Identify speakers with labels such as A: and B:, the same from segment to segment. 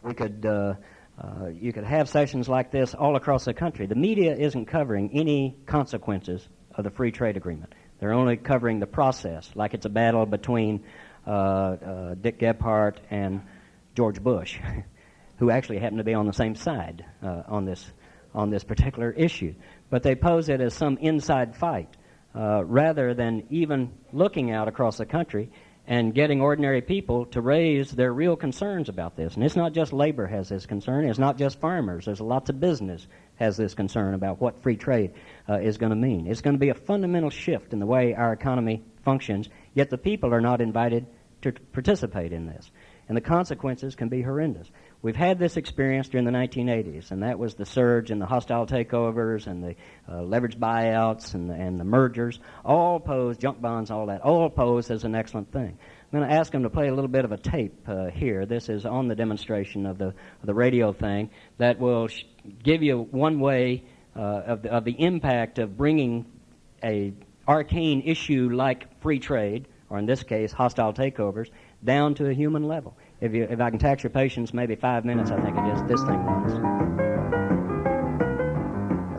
A: We could, you could have sessions like this all across the country. The media isn't covering any consequences of the free trade agreement. They're only covering the process, like it's a battle between Dick Gephardt and George Bush, who actually happen to be on the same side on this particular issue. But they pose it as some inside fight, rather than even looking out across the country and getting ordinary people to raise their real concerns about this. And it's not just labor has this concern. It's not just farmers. There's lots of business has this concern about what free trade is going to mean. It's going to be a fundamental shift in the way our economy functions, yet the people are not invited to participate in this. And the consequences can be horrendous. We've had this experience during the 1980s, and that was the surge in the hostile takeovers and the leveraged buyouts and the mergers, all posed, junk bonds, all that, all posed as an excellent thing. I'm going to ask them to play a little bit of a tape here. This is on the demonstration of the radio thing that will give you one way of the impact of bringing a arcane issue like free trade, or in this case, hostile takeovers, down to a human level. If I can tax your patience, maybe 5 minutes, I think it is, this thing runs.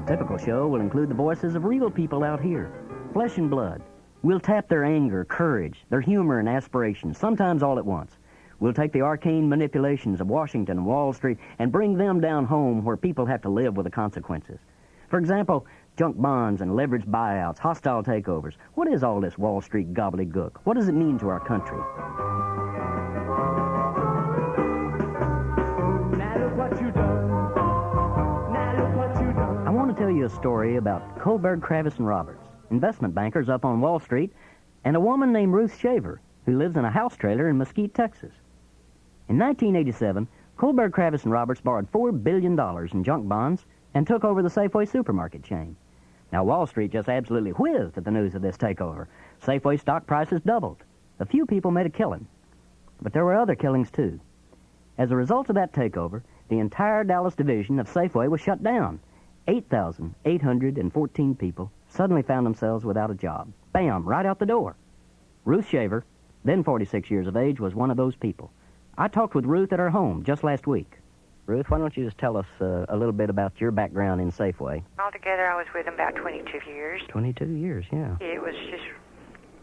B: A typical show will include the voices of real people out here, flesh and blood. We'll tap their anger, courage, their humor and aspirations, sometimes all at once. We'll take the arcane manipulations of Washington and Wall Street and bring them down home where people have to live with the consequences. For example, junk bonds and leveraged buyouts, hostile takeovers. What is all this Wall Street gobbledygook? What does it mean to our country? I want to tell you a story about Kohlberg, Kravis, and Roberts, investment bankers up on Wall Street, and a woman named Ruth Shaver, who lives in a house trailer in Mesquite, Texas. In 1987, Kohlberg, Kravis, and Roberts borrowed $4 billion in junk bonds and took over the Safeway supermarket chain. Now, Wall Street just absolutely whizzed at the news of this takeover. Safeway stock prices doubled. A few people made a killing, but there were other killings, too. As a result of that takeover, the entire Dallas division of Safeway was shut down. 8,814 people suddenly found themselves without a job. Bam, right out the door. Ruth Shaver, then 46 years of age, was one of those people. I talked with Ruth at her home just last week. Ruth, why don't you just tell us a little bit about your background in Safeway?
C: Altogether, I was with them about 22 years.
B: 22 years, yeah.
C: It was just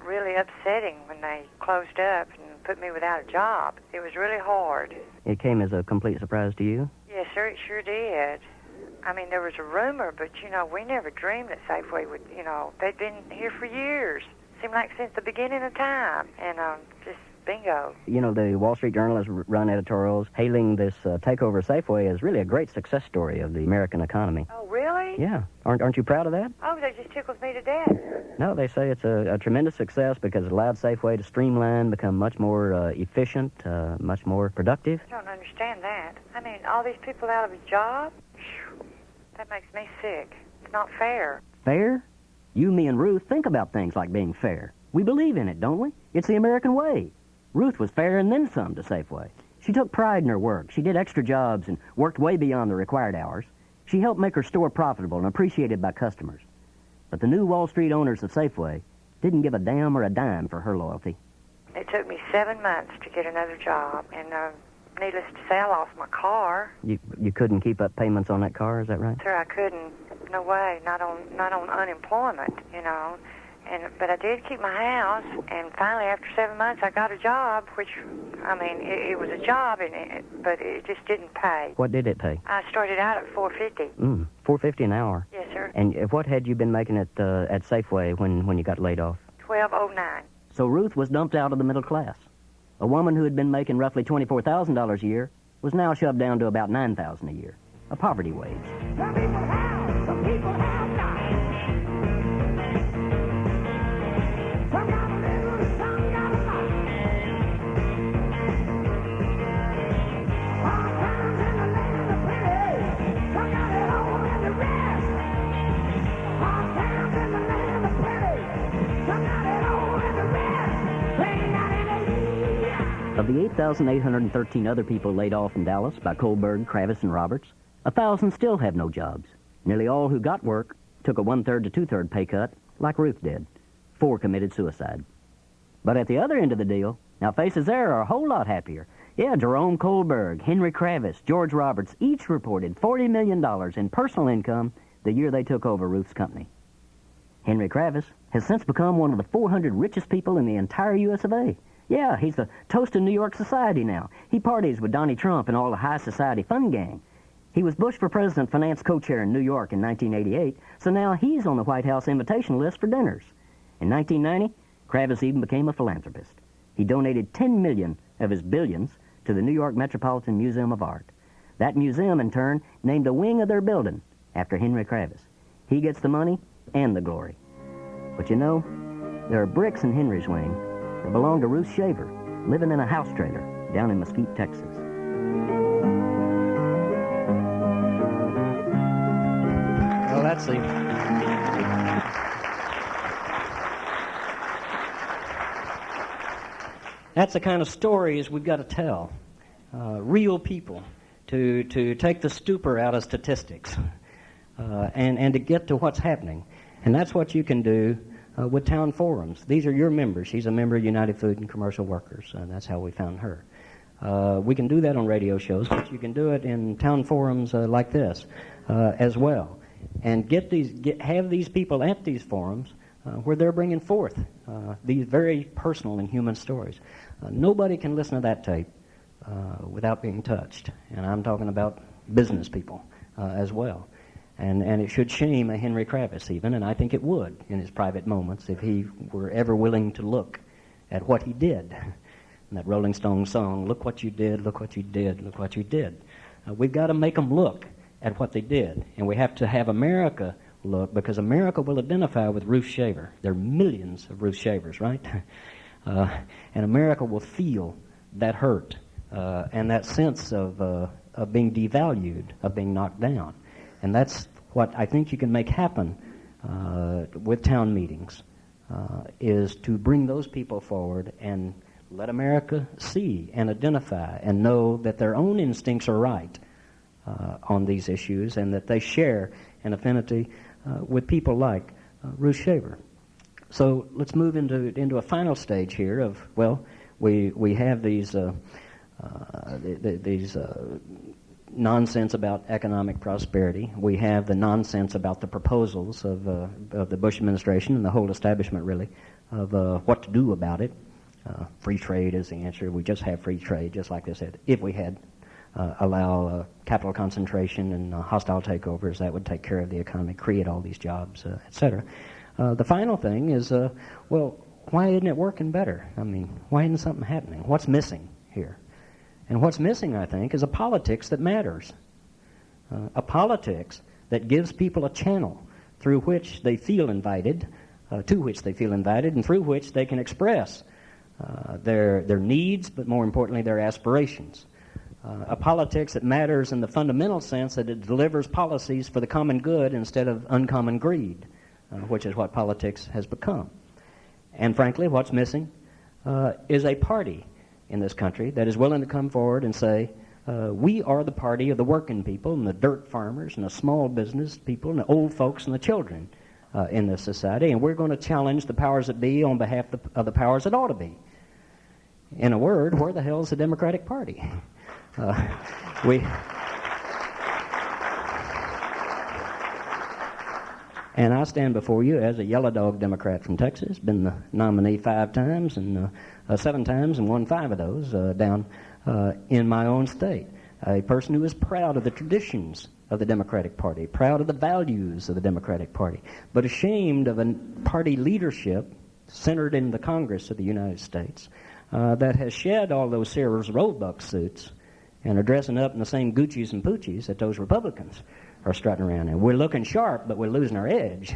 C: really upsetting when they closed up and put me without a job. It was really hard.
B: It came as a complete surprise to you?
C: Yes, sir, it sure did. I mean, there was a rumor, but, we never dreamed that Safeway would, they'd been here for years. Seemed like since the beginning of time. And just bingo.
B: The Wall Street Journal has run editorials hailing this takeover of Safeway as really a great success story of the American economy.
C: Oh, really?
B: Yeah. Aren't you proud of that?
C: Oh, that just tickles me to death.
B: No, they say it's a tremendous success because it allowed Safeway to streamline, become much more efficient, much more productive.
C: I don't understand that. I mean, all these people out of a job? That makes me sick. It's not fair.
B: Fair? You, me, and Ruth think about things like being fair. We believe in it, don't we? It's the American way. Ruth was fair and then some to Safeway. She took pride in her work. She did extra jobs and worked way beyond the required hours. She helped make her store profitable and appreciated by customers. But the new Wall Street owners of Safeway didn't give a damn or a dime for her loyalty.
C: It took me 7 months to get another job, and needless to say, I lost my car.
B: You couldn't keep up payments on that car, is that right?
C: Sir, I couldn't. No way. Not on unemployment, But I did keep my house, and finally, after 7 months, I got a job, which, it was a job, but it just didn't pay.
B: What did it pay?
C: I started out at $4.50.
B: $4.50 an hour?
C: Yes, sir.
B: And what had you been making at Safeway when you got laid off?
C: $12.09.
B: So Ruth was dumped out of the middle class. A woman who had been making roughly $24,000 a year was now shoved down to about $9,000 a year, a poverty wage.
D: Some people have, some people have not. Some got a little, some got a lot. Hard times in the land of plenty. Some got it all and the rest. Hard times in the land of plenty. Some got it all and the rest. They ain't got any.
B: Of the 8,813 other people laid off in Dallas by Kohlberg, Kravis, and Roberts, 1,000 still have no jobs. Nearly all who got work took a 1/3 to 2/3 pay cut, like Ruth did. 4 committed suicide. But at the other end of the deal, now faces there are a whole lot happier. Yeah, Jerome Kohlberg, Henry Kravis, George Roberts each reported $40 million in personal income the year they took over Ruth's company. Henry Kravis has since become one of the 400 richest people in the entire U.S. of A. Yeah, he's the toast of New York society now. He parties with Donnie Trump and all the high society fun gang. He was Bush for President finance co-chair in New York in 1988, so now he's on the White House invitation list for dinners. In 1990, Kravis even became a philanthropist. He donated $10 million of his billions to the New York Metropolitan Museum of Art. That museum, in turn, named a wing of their building after Henry Kravis. He gets the money and the glory. But you know, there are bricks in Henry's wing that belong to Ruth Shaver, living in a house trailer down in Mesquite, Texas.
A: Well, that's the kind of stories we've got to tell. Real people to take the stupor out of statistics and to get to what's happening. And that's what you can do with town forums. These are your members. She's a member of United Food and Commercial Workers, and that's how we found her. We can do that on radio shows, but you can do it in town forums like this as well. And have these people at these forums where they're bringing forth these very personal and human stories. Nobody can listen to that tape without being touched. And I'm talking about business people as well. And it should shame a Henry Kravis even, and I think it would in his private moments if he were ever willing to look at what he did. And that Rolling Stones song, "Look what you did, look what you did, look what you did." We've got to make them look at what they did. And we have to have America look, because America will identify with Ruth Shaver. There are millions of Ruth Shavers, right? And America will feel that hurt and that sense of being devalued, of being knocked down. And that's what I think you can make happen with town meetings, is to bring those people forward and let America see and identify and know that their own instincts are right on these issues, and that they share an affinity with people like Ruth Shaver. So let's move into a final stage here of, well, we have these nonsense about economic prosperity. We have the nonsense about the proposals of the Bush administration and the whole establishment, really, of what to do about it. Free trade is the answer. We just have free trade, just like they said. If we had allow capital concentration and hostile takeovers, that would take care of the economy, create all these jobs, etc. The final thing is, well, why isn't it working better? I mean, why isn't something happening? What's missing here? And what's missing, I think, is a politics that matters. A politics that gives people a channel through which they feel invited, to which they feel invited, and through which they can express their needs, but more importantly, their aspirations. A politics that matters in the fundamental sense that it delivers policies for the common good instead of uncommon greed, which is what politics has become. And frankly, what's missing is a party in this country that is willing to come forward and say, we are the party of the working people and the dirt farmers and the small business people and the old folks and the children in this society, and we're going to challenge the powers that be on behalf of the powers that ought to be. In a word, where the hell is the Democratic Party? And I stand before you as a yellow dog Democrat from Texas, been the nominee 5 times and 7 times and won 5 of those down in my own state. A person who is proud of the traditions of the Democratic Party, proud of the values of the Democratic Party, but ashamed of a party leadership centered in the Congress of the United States that has shed all those Sears Roebuck suits and are dressing up in the same Gucci's and Poochies that those Republicans are strutting around in. We're looking sharp, but we're losing our edge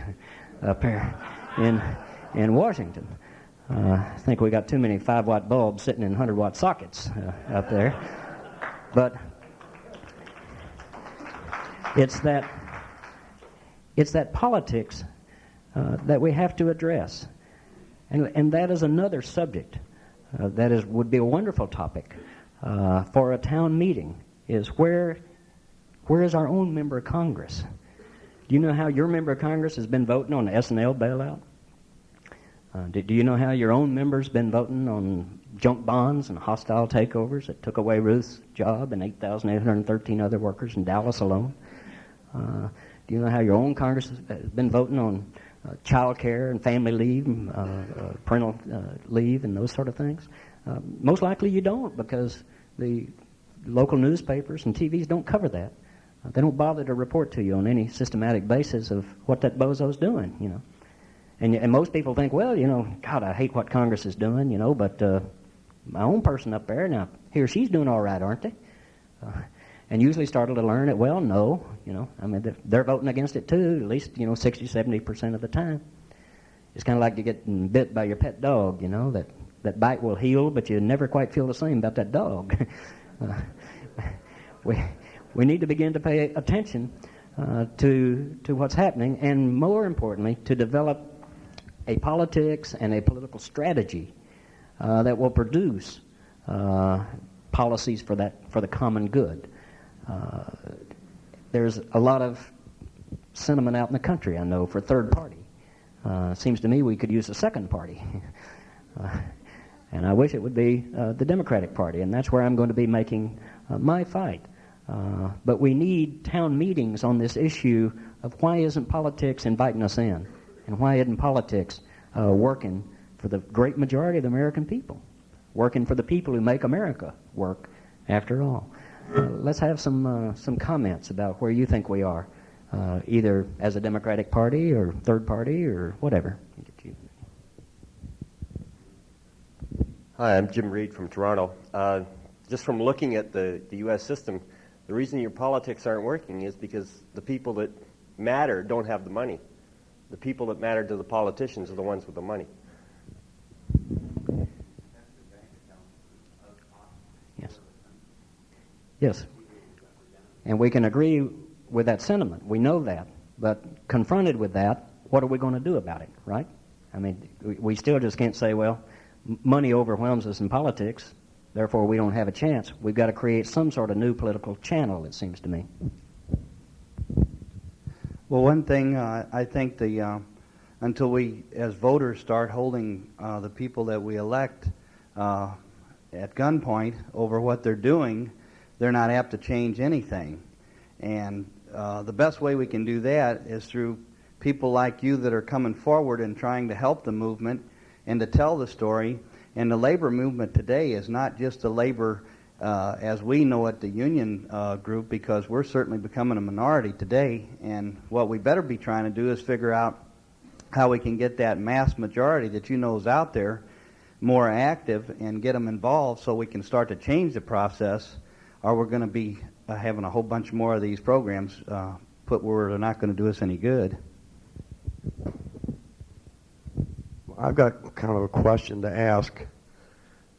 A: up here in Washington. I think we got too many 5-watt bulbs sitting in 100-watt sockets up there. But it's that politics that we have to address, and that is another subject that would be a wonderful topic for a town meeting. Is where is our own member of Congress? Do you know how your member of Congress has been voting on the S&L bailout? Do you know how your own member's been voting on junk bonds and hostile takeovers that took away Ruth's job and 8,813 other workers in Dallas alone? Do you know how your own Congress has been voting on child care and family leave, parental leave, and those sort of things? Most likely you don't, because the local newspapers and TVs don't cover that. They don't bother to report to you on any systematic basis of what that bozo's doing, you know. And most people think, well, you know, God, I hate what Congress is doing, you know, but my own person up there, now, he or she's doing all right, aren't they? And usually started to learn that, well, no, you know, I mean, they're voting against it too, at least, you know, 60, 70% of the time. It's kind of like you getting bit by your pet dog, you know, that bite will heal, but you never quite feel the same about that dog. We need to begin to pay attention to what's happening, and more importantly, to develop a politics and a political strategy that will produce policies for the common good. There's a lot of sentiment out in the country, I know, for third party. Seems to me we could use a second party. And I wish it would be the Democratic Party, and that's where I'm going to be making my fight. But we need town meetings on this issue of why isn't politics inviting us in, and why isn't politics working for the great majority of the American people, working for the people who make America work, after all. Let's have some comments about where you think we are, either as a Democratic Party or third party or whatever.
E: Hi, I'm Jim Reed from Toronto. Just from looking at the U.S. system, the reason your politics aren't working is because the people that matter don't have the money. The people that matter to the politicians are the ones with the money.
A: Yes. Yes. And we can agree with that sentiment. We know that. But confronted with that, what are we going to do about it, right? I mean, we still just can't say, well, money overwhelms us in politics, therefore we don't have a chance. We've got to create some sort of new political channel, it seems to me.
F: Well, one thing, I think until we, as voters, start holding the people that we elect at gunpoint over what they're doing, they're not apt to change anything. And the best way we can do that is through people like you that are coming forward and trying to help the movement and to tell the story. And the labor movement today is not just the labor as we know it, the union group, because we're certainly becoming a minority today. And what we better be trying to do is figure out how we can get that mass majority that you know is out there more active and get them involved so we can start to change the process, or we're going to be having a whole bunch more of these programs put where they're not going to do us any good.
G: I've got kind of a question to ask,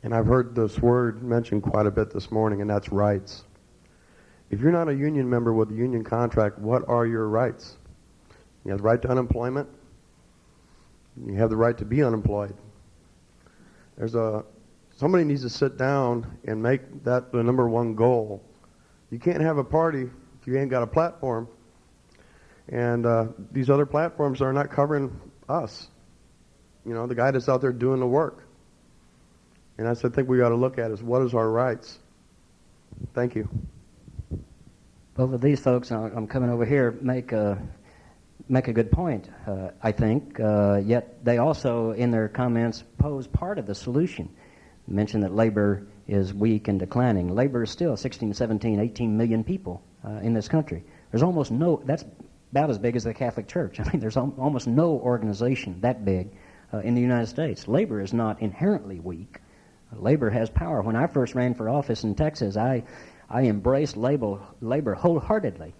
G: and I've heard this word mentioned quite a bit this morning, and that's rights. If you're not a union member with a union contract, what are your rights? You have the right to unemployment. You have the right to be unemployed. Somebody needs to sit down and make that the number one goal. You can't have a party if you ain't got a platform, and these other platforms are not covering us. You know, the guy that's out there doing the work. And that's the thing we got to look at is what is our rights. Thank you.
A: Both of these folks, I'm coming over here, make a good point, I think. Yet they also, in their comments, pose part of the solution. Mention that labor is weak and declining. Labor is still 16, 17, 18 million people in this country. There's almost no, that's about as big as the Catholic Church. I mean, there's almost no organization that big in the United States. Labor is not inherently weak. Labor has power. When I first ran for office in Texas, I embraced labor wholeheartedly.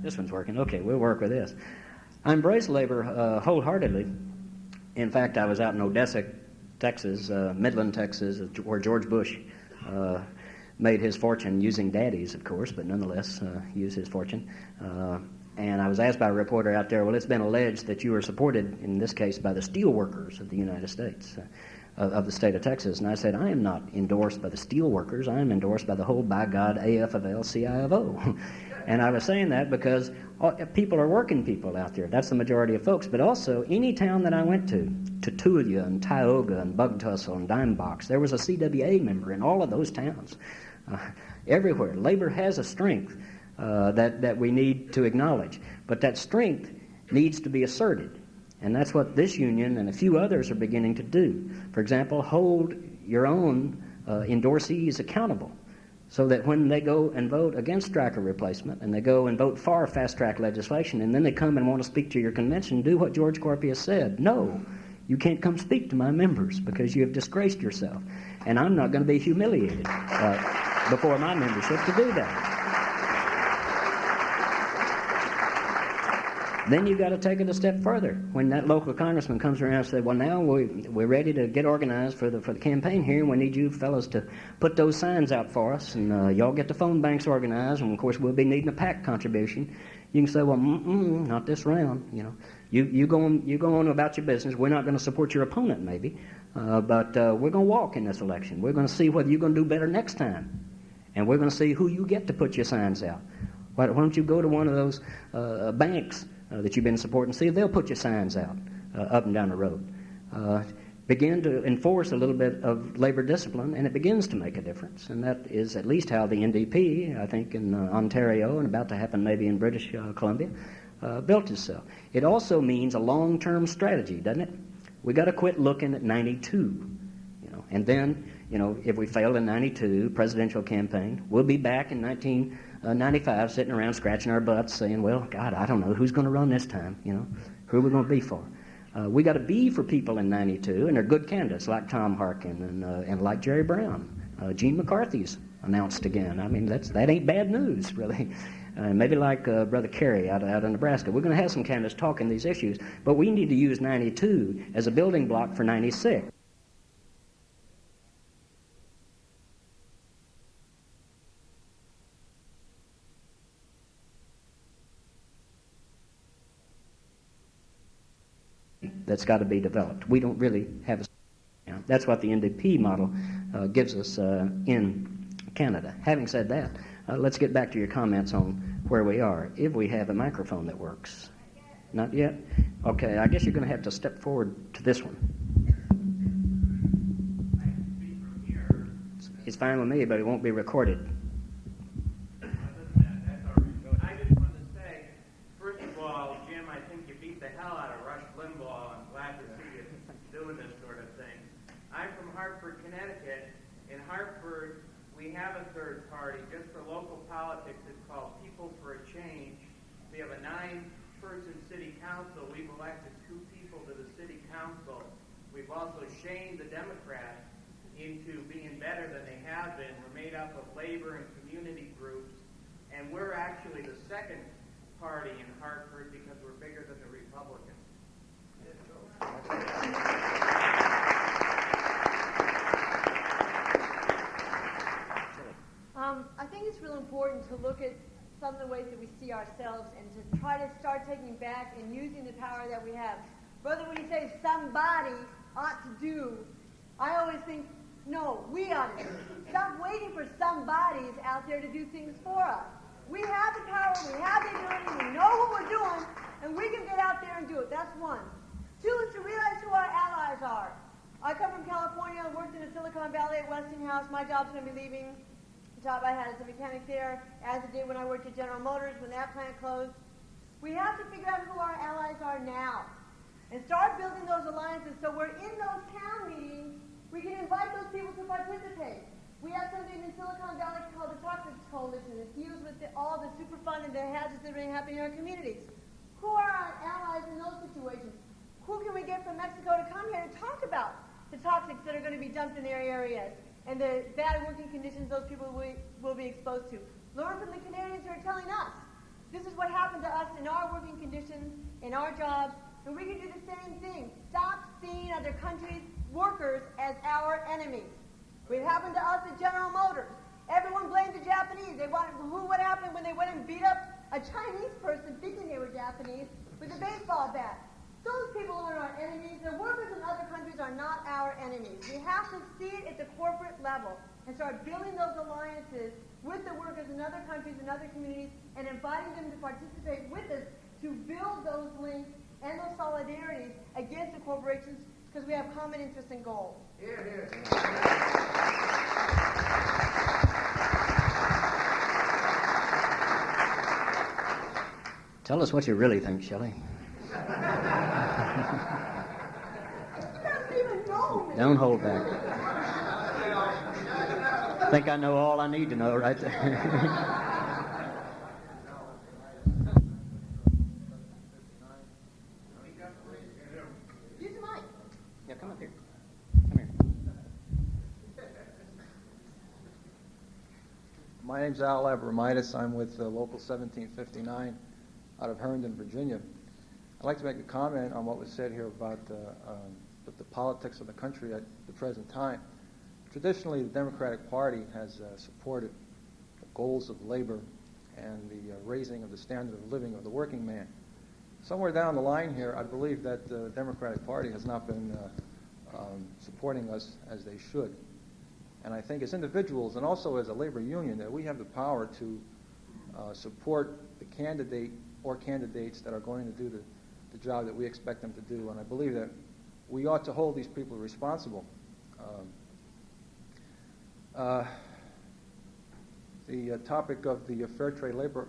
A: This one's working. Okay, we'll work with this. I embrace labor wholeheartedly. In fact, I was out in Odessa, Texas, Midland, Texas, where George Bush made his fortune using daddies, of course, but nonetheless used his fortune. And I was asked by a reporter out there, well, it's been alleged that you were supported, in this case, by the steel workers of the United States, of the state of Texas. And I said, I am not endorsed by the steel workers. I am endorsed by the whole, by God, AFL-CIO. And I was saying that because people are working people out there. That's the majority of folks. But also, any town that I went to Tutuila and Tioga and Bugtussle and Dimebox, there was a CWA member in all of those towns. Everywhere. Labor has a strength that we need to acknowledge. But that strength needs to be asserted. And that's what this union and a few others are beginning to do. For example, hold your own endorsees accountable, so that when they go and vote against striker replacement and they go and vote for fast-track legislation and then they come and want to speak to your convention, do what George Corpius said. No, you can't come speak to my members because you have disgraced yourself. And I'm not going to be humiliated before my membership to do that. Then you've got to take it a step further. When that local congressman comes around and says, well, now we're ready to get organized for the campaign here, and we need you fellows to put those signs out for us, and y'all get the phone banks organized, and of course we'll be needing a PAC contribution. You can say, well, not this round. You know, you go on about your business. We're not going to support your opponent, maybe, but we're going to walk in this election. We're going to see whether you're going to do better next time, and we're going to see who you get to put your signs out. Why don't you go to one of those banks that you've been supporting, see if they'll put your signs out up and down the road. Begin to enforce a little bit of labor discipline, and it begins to make a difference. And that is at least how the NDP, I think, in Ontario and about to happen maybe in British Columbia, built itself. It also means a long-term strategy, doesn't it? We got to quit looking at 92, you know, and then, you know, if we fail in 92 presidential campaign, we'll be back in 1995 sitting around scratching our butts saying, well, God, I don't know who's going to run this time, you know, who are we going to be for? We got to be for people in 92, and they're good candidates like Tom Harkin and like Jerry Brown. Gene McCarthy's announced again. I mean, that ain't bad news, really. Maybe like Brother Kerry out of Nebraska. We're going to have some candidates talking these issues, but we need to use 92 as a building block for 96. That's got to be developed. We don't really have a... You know, that's what the NDP model gives us in Canada. Having said that, let's get back to your comments on where we are. If we have a microphone that works. Not yet? Okay, I guess you're going to have to step forward to this one. It's fine with me, but it won't be recorded.
H: We have a third party just for local politics. It's called People for a Change. We have a 9-person city council. We've elected 2 people to the city council. We've also shamed the Democrats into being better than they have been. We're made up of labor and community groups, and we're actually the second party in Hartford because we're bigger than the Republicans.
I: I think it's real important to look at some of the ways that we see ourselves and to try to start taking back and using the power that we have. Brother, when you say somebody ought to do, I always think, no, we ought to do. Stop waiting for somebodies out there to do things for us. We have the power, we have the ability, we know what we're doing, and we can get out there and do it. That's one. 2 is to realize who our allies are. I come from California, I worked in the Silicon Valley at Westinghouse. My job's going to be leaving. Job I had as a mechanic there, as I did when I worked at General Motors when that plant closed. We have to figure out who our allies are now and start building those alliances so we're in those town meetings, we can invite those people to participate. We have something in Silicon Valley called the Toxics Coalition that deals with all the Superfund and the hazards that are happening in our communities. Who are our allies in those situations? Who can we get from Mexico to come here and talk about the toxics that are going to be dumped in their areas and the bad working conditions those people will be exposed to? Learn from the Canadians who are telling us, this is what happened to us in our working conditions, in our jobs, and we can do the same thing. Stop seeing other countries' workers as our enemies. It happened to us at General Motors. everyone blamed the Japanese. What happened when they went and beat up a Chinese person thinking they were Japanese with a baseball bat? Those people aren't our enemies. The workers in other countries are not our enemies. We have to see it at the corporate level and start building those alliances with the workers in other countries and other communities and inviting them to participate with us to build those links and those solidarities against the corporations because we have common interests and goals.
H: Here.
A: Tell us what you really think, Shelley.
I: He doesn't even know me.
A: Don't hold back. I think I know all I need to know right there.
I: Use the mic.
A: Yeah, come up here. Come here.
J: My name's Al Abramitis. I'm with Local 1759 out of Herndon, Virginia. I'd like to make a comment on what was said here about the politics of the country at the present time. Traditionally, the Democratic Party has supported the goals of labor and the raising of the standard of living of the working man. Somewhere down the line here, I believe that the Democratic Party has not been supporting us as they should. And I think as individuals and also as a labor union that we have the power to support the candidate or candidates that are going to do the job that we expect them to do. And I believe that we ought to hold these people responsible. The topic of the fair trade labor,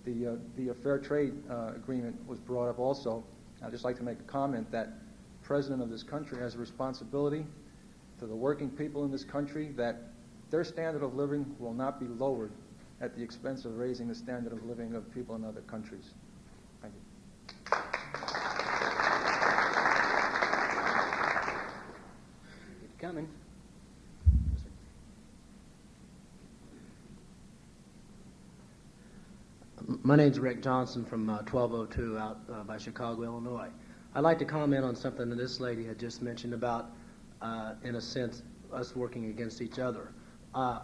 J: the fair trade agreement was brought up also. I'd just like to make a comment that the President of this country has a responsibility to the working people in this country that their standard of living will not be lowered at the expense of raising the standard of living of people in other countries. Thank you.
A: Keep coming.
K: My name's Rick Johnson from 1202 out by Chicago, Illinois. I'd like to comment on something that this lady had just mentioned about, in a sense, us working against each other.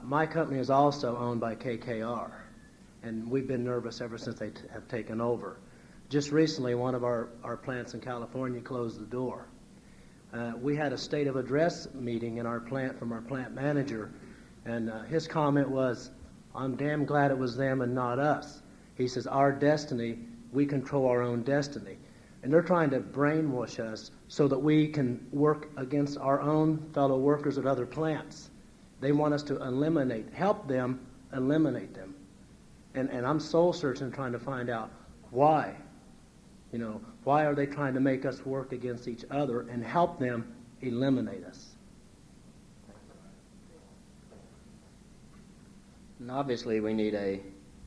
K: My company is also owned by KKR, and we've been nervous ever since they have taken over. Just recently, one of our plants in California closed the door. We had a state of address meeting in our plant from our plant manager, and his comment was, "I'm damn glad it was them and not us." He says, "Our destiny, we control our own destiny." And they're trying to brainwash us so that we can work against our own fellow workers at other plants. They want us to help them eliminate them. And I'm soul searching, trying to find out why. Why are they trying to make us work against each other and help them eliminate us?
A: And obviously, we need a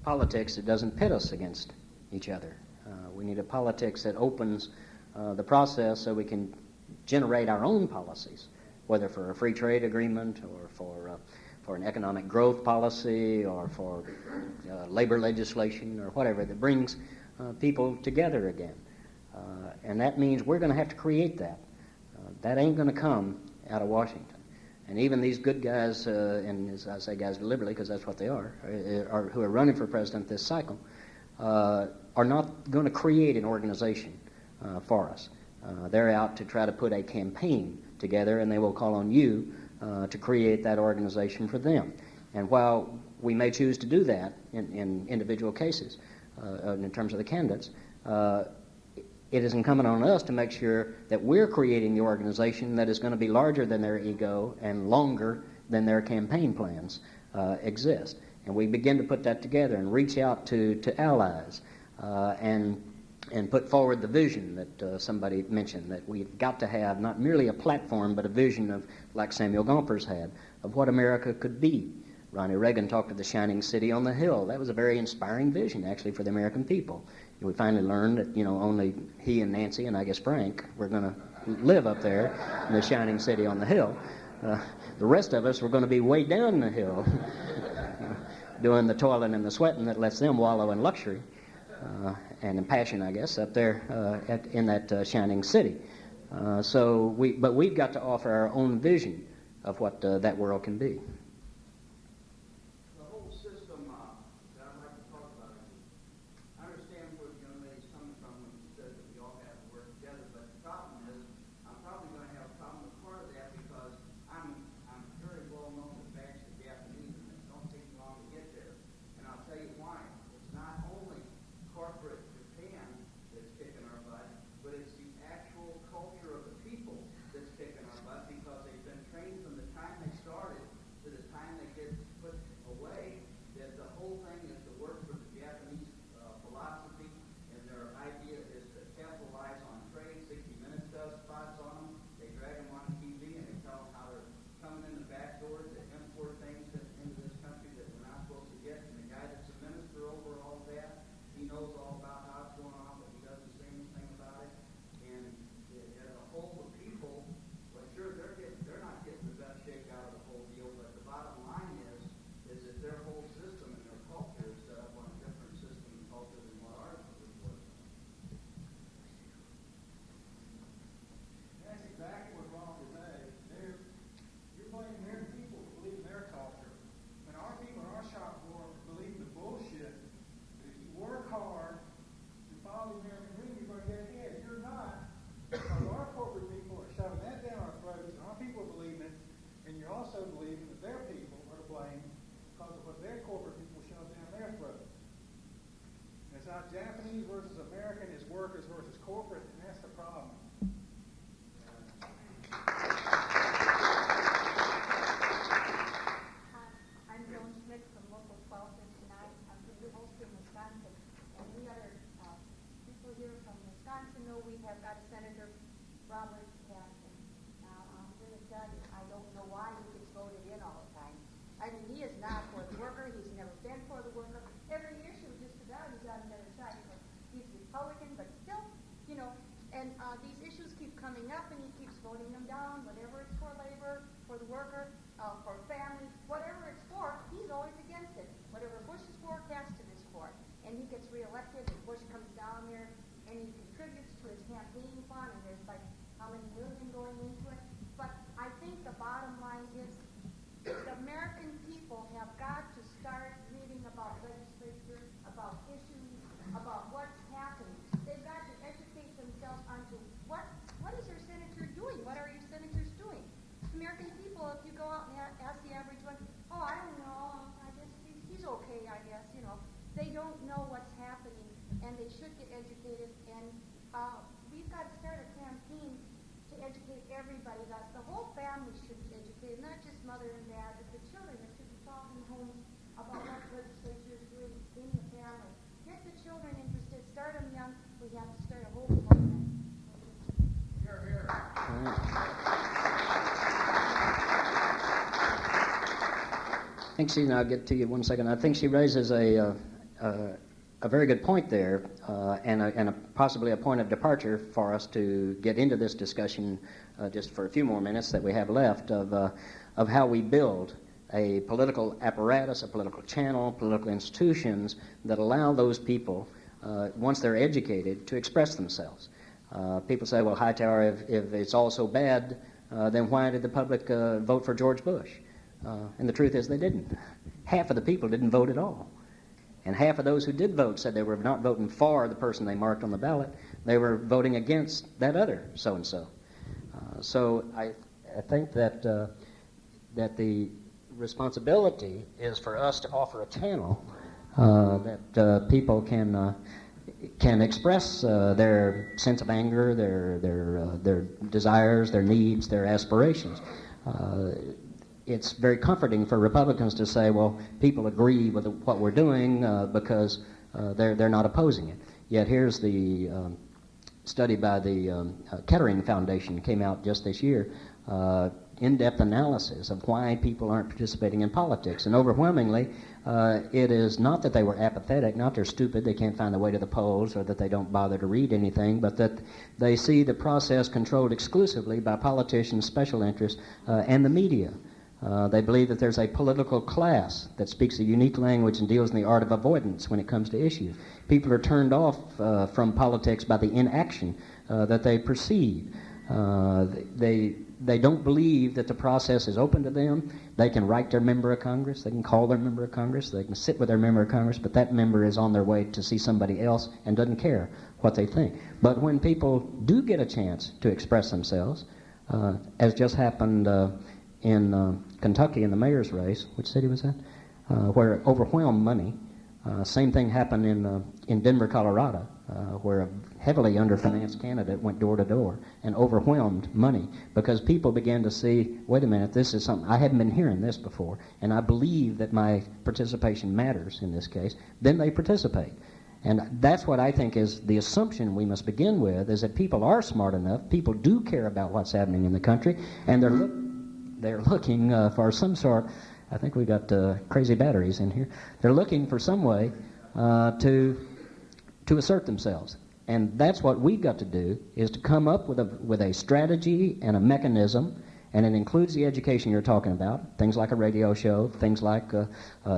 A: politics that doesn't pit us against each other. We need a politics that opens the process so we can generate our own policies, whether for a free trade agreement or for an economic growth policy or for labor legislation or whatever that brings people together again. And that means we're going to have to create that. That ain't going to come out of Washington. And even these good guys, and as I say guys deliberately because that's what they are, who are running for president this cycle, are not going to create an organization for us. They're out to try to put a campaign together, and they will call on you to create that organization for them. And while we may choose to do that in individual cases, in terms of the candidates, it is incumbent on us to make sure that we're creating the organization that is going to be larger than their ego and longer than their campaign plans exist. And we begin to put that together and reach out to allies and put forward the vision that somebody mentioned, that we've got to have not merely a platform but a vision of, like Samuel Gompers had, of what America could be. Ronnie Reagan talked of the shining city on the hill. That was a very inspiring vision, actually, for the American people. We finally learned that, only he and Nancy and I guess Frank were going to live up there in the shining city on the hill. The rest of us were going to be way down the hill doing the toiling and the sweating that lets them wallow in luxury and in passion, I guess, up there in that shining city. But we've got to offer our own vision of what that world can be.
L: about Japanese versus American is workers versus corporate, and that's the problem.
M: I'm Joan Schmidt from Local 1259. I'm from New Holster, Wisconsin. And we other people here from Wisconsin know we have got a Senator, Robert Caston. Now, I'm going to tell you, I don't know why he gets voted in all the time. I mean, he is not for the worker. He's never been for the worker. Every issue, just about, he's on the other side. He's Republican, but still, you know, and these issues keep coming up, and he keeps voting them down, whatever it's for labor, for the worker, for families, whatever it's for, he's always against it. Whatever Bush is for, Caston is for. And he gets reelected, and Bush comes down there, and he contributes to his campaign fund, and there's like how many million going into it. But I think the bottom line is the American people have got to start reading about legislature, about issues, about what's happening. They've got to educate themselves onto what is your senator doing? What are your senators doing? American people, if you go out and ask the average one, oh, I don't know, I guess he's okay, I guess, you know. They don't know what's happening, and they should get educated, and we've got to start a campaign to educate everybody. The whole family should be educated, not just mother and dad, but the children. There should be talk in homes about what legislature is doing in the family. Get the children interested, start them young. We have to start a whole movement.
L: Here, here.
A: I think I'll get to you one second. I think she raises a very good point there, and possibly a point of departure for us to get into this discussion just for a few more minutes that we have left of how we build a political apparatus, a political channel, political institutions that allow those people, once they're educated, to express themselves. People say, well, Hightower, if it's all so bad, then why did the public vote for George Bush? And the truth is they didn't. Half of the people didn't vote at all. And half of those who did vote said they were not voting for the person they marked on the ballot. They were voting against that other so-and-so. So I think that the responsibility is for us to offer a channel that people can express their sense of anger, their desires, their needs, their aspirations. It's very comforting for Republicans to say, well, people agree with what we're doing because they're not opposing it. Yet here's the study by the Kettering Foundation came out just this year, in-depth analysis of why people aren't participating in politics. And overwhelmingly, it is not that they were apathetic, not they're stupid, they can't find their way to the polls, or that they don't bother to read anything, but that they see the process controlled exclusively by politicians, special interests, and the media. They believe that there's a political class that speaks a unique language and deals in the art of avoidance when it comes to issues. People are turned off from politics by the inaction that they perceive. They don't believe that the process is open to them. They can write their member of Congress, they can call their member of Congress, they can sit with their member of Congress, but that member is on their way to see somebody else and doesn't care what they think. But when people do get a chance to express themselves, as just happened in Kentucky in the mayor's race, which city was that? Where it overwhelmed money. Same thing happened in Denver, Colorado, where a heavily underfinanced candidate went door to door and overwhelmed money because people began to see, wait a minute, this is something, I hadn't been hearing this before, and I believe that my participation matters in this case. Then they participate. And that's what I think is the assumption we must begin with, is that people are smart enough, people do care about what's happening in the country, and they're looking for some sort, I think we got crazy batteries in here, they're looking for some way to assert themselves. And that's what we've got to do, is to come up with a strategy and a mechanism, and it includes the education you're talking about, things like a radio show, things like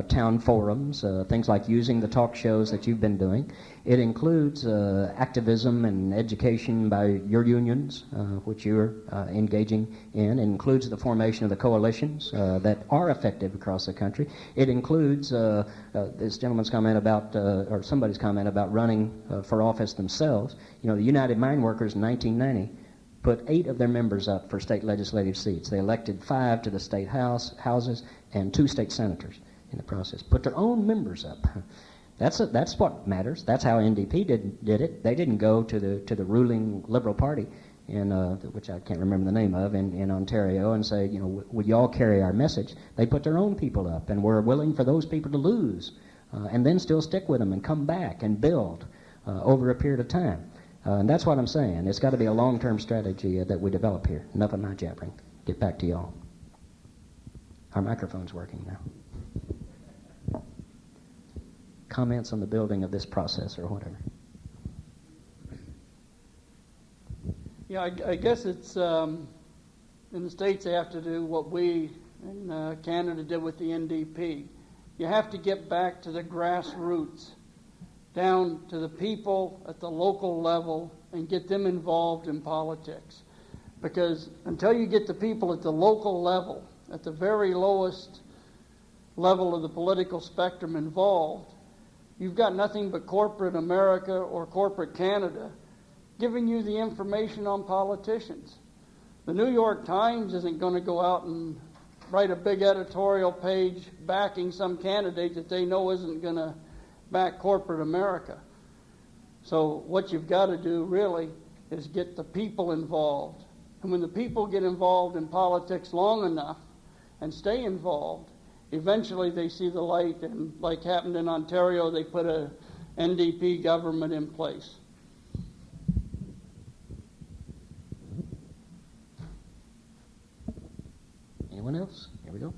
A: town forums, things like using the talk shows that you've been doing. It includes activism and education by your unions, which you're engaging in. It includes the formation of the coalitions that are effective across the country. It includes this gentleman's comment about, or somebody's comment about running for office themselves. You know, the United Mine Workers in 1990 put 8 of their members up for state legislative seats. They elected 5 to the state houses and 2 state senators in the process. Put their own members up. That's what matters. That's how NDP did it. They didn't go to the ruling Liberal Party, in which I can't remember the name of, in Ontario, and say, would you all carry our message? They put their own people up, and were willing for those people to lose, and then still stick with them and come back and build over a period of time. And that's what I'm saying. It's got to be a long-term strategy that we develop here. Enough of my jabbering. Get back to y'all. Our microphone's working now. Comments on the building of this process or whatever.
N: Yeah, I guess it's in the States they have to do what we in Canada did with the NDP. You have to get back to the grassroots, down to the people at the local level and get them involved in politics. Because until you get the people at the local level, at the very lowest level of the political spectrum involved, you've got nothing but corporate America or corporate Canada giving you the information on politicians. The New York Times isn't going to go out and write a big editorial page backing some candidate that they know isn't going to back corporate America. So what you've got to do really is get the people involved. And when the people get involved in politics long enough and stay involved, eventually they see the light, and like happened in Ontario, they put a NDP government in place.
A: Anyone else? Here we go.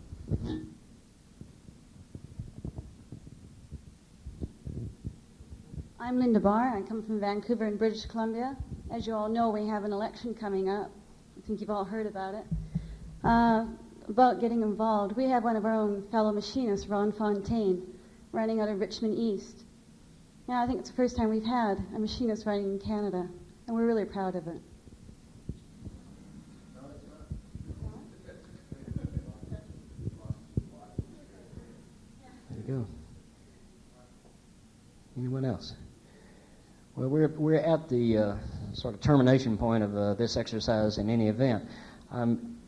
O: I'm Linda Barr. I come from Vancouver in British Columbia. As you all know, we have an election coming up. I think you've all heard about it. About getting involved. We have one of our own fellow machinists, Ron Fontaine, running out of Richmond East. Yeah, I think it's the first time we've had a machinist running in Canada, and we're really proud of it.
A: There you go. Anyone else? Well, we're at the sort of termination point of this exercise in any event.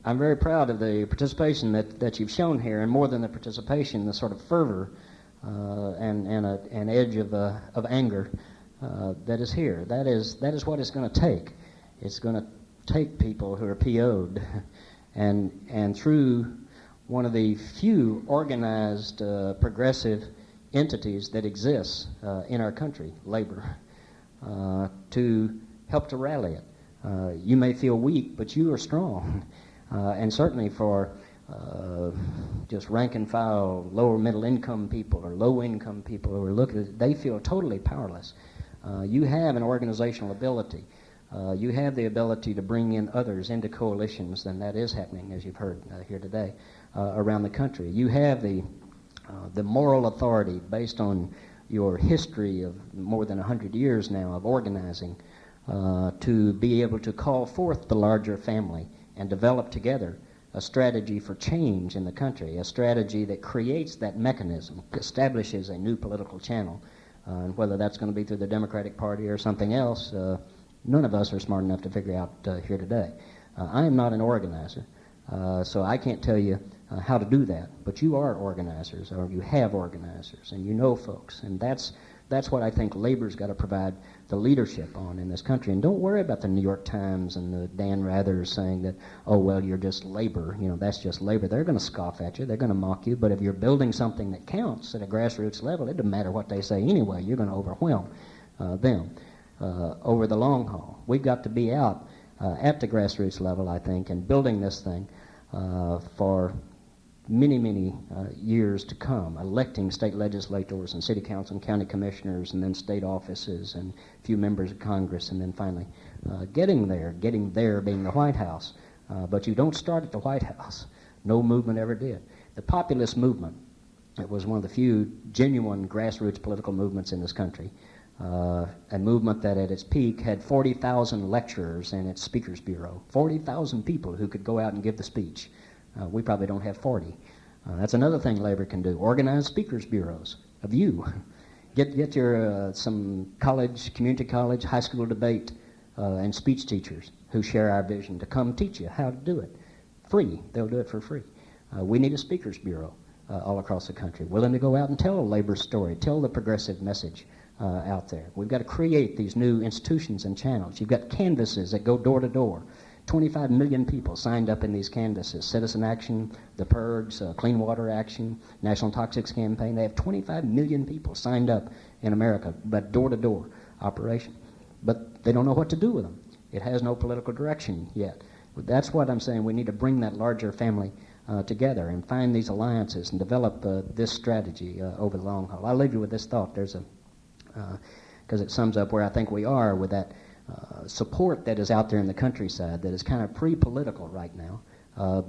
A: I'm very proud of the participation that you've shown here, and more than the participation, the sort of fervor and an edge of anger that is here. That is what it's going to take. It's going to take people who are PO'd, and through one of the few organized progressive entities that exists in our country, labor, to help to rally it. You may feel weak, but you are strong. And certainly for just rank and file, lower middle income people or low income people who are looking at it, they feel totally powerless. You have an organizational ability. You have the ability to bring in others into coalitions, and that is happening, as you've heard here today, around the country. You have the moral authority based on your history of more than 100 years now of organizing to be able to call forth the larger family and develop together a strategy for change in the country, a strategy that creates that mechanism, establishes a new political channel. And whether that's going to be through the Democratic Party or something else, none of us are smart enough to figure out here today. I am not an organizer, so I can't tell you how to do that. But you are organizers, or you have organizers, and you know folks. And that's what I think labor's got to provide the leadership on in this country. And don't worry about the New York Times and the Dan Rathers saying that, oh, well, you're just labor. That's just labor. They're going to scoff at you. They're going to mock you. But if you're building something that counts at a grassroots level, it doesn't matter what they say anyway. You're going to overwhelm them over the long haul. We've got to be out at the grassroots level, I think, and building this thing for many, many years to come, electing state legislators and city council and county commissioners and then state offices and a few members of Congress, and then finally getting there being the White House. But you don't start at the White House. No movement ever did. The populist movement, it was one of the few genuine grassroots political movements in this country. A movement that at its peak had 40,000 lecturers in its speakers bureau, 40,000 people who could go out and give the speech. We probably don't have 40. That's another thing labor can do. Organize speakers bureaus of you. Get your some college, community college, high school debate and speech teachers who share our vision to come teach you how to do it. Free. They'll do it for free. We need a speakers bureau all across the country, willing to go out and tell a labor story, tell the progressive message out there. We've got to create these new institutions and channels. You've got canvases that go door to door. 25 million people signed up in these canvases. Citizen Action, the Purgs, Clean Water Action, National Toxics Campaign. They have 25 million people signed up in America, but door-to-door operation. But they don't know what to do with them. It has no political direction yet. That's what I'm saying. We need to bring that larger family together and find these alliances and develop this strategy over the long haul. I'll leave you with this thought. There's because it sums up where I think we are with that support that is out there in the countryside that is kind of pre-political right now,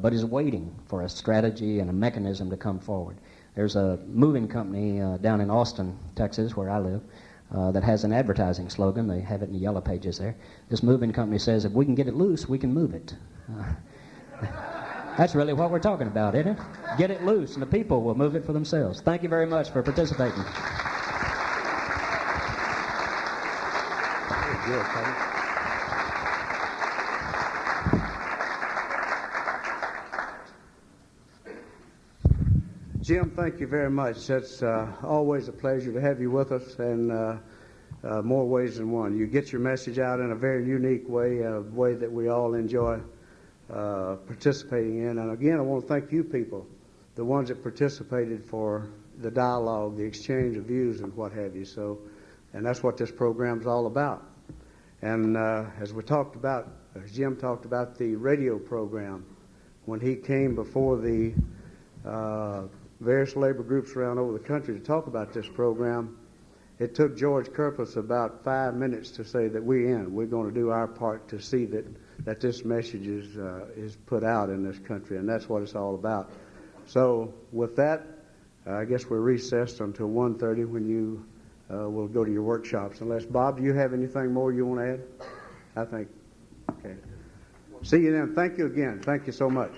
A: but is waiting for a strategy and a mechanism to come forward. There's a moving company down in Austin, Texas, where I live, that has an advertising slogan. They have it in the yellow pages there. This moving company says, if we can get it loose, we can move it. That's really what we're talking about, isn't it? Get it loose, and the people will move it for themselves. Thank you very much for participating.
F: Good, Tony. Jim, thank you very much. It's always a pleasure to have you with us, and more ways than one. You get your message out in a very unique way, a way that we all enjoy participating in. And again, I want to thank you people, the ones that participated, for the dialogue, the exchange of views, and what have you. So, and that's what this program is all about. And as we talked about, as Jim talked about the radio program, when he came before the various labor groups around over the country to talk about this program, it took George Kirpus about 5 minutes to say that we're going to do our part to see that this message is put out in this country, and that's what it's all about. So with that, I guess we're recessed until 1:30 when you will go to your workshops. Unless, Bob, do you have anything more you want to add? I think. Okay. See you then. Thank you again. Thank you so much.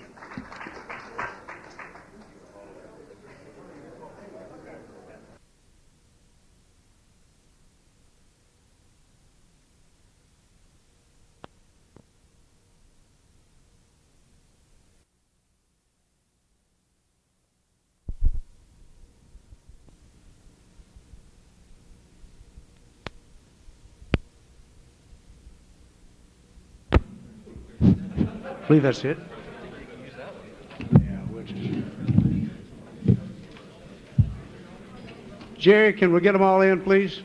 F: I believe that's it. Jerry, can we get them all in, please?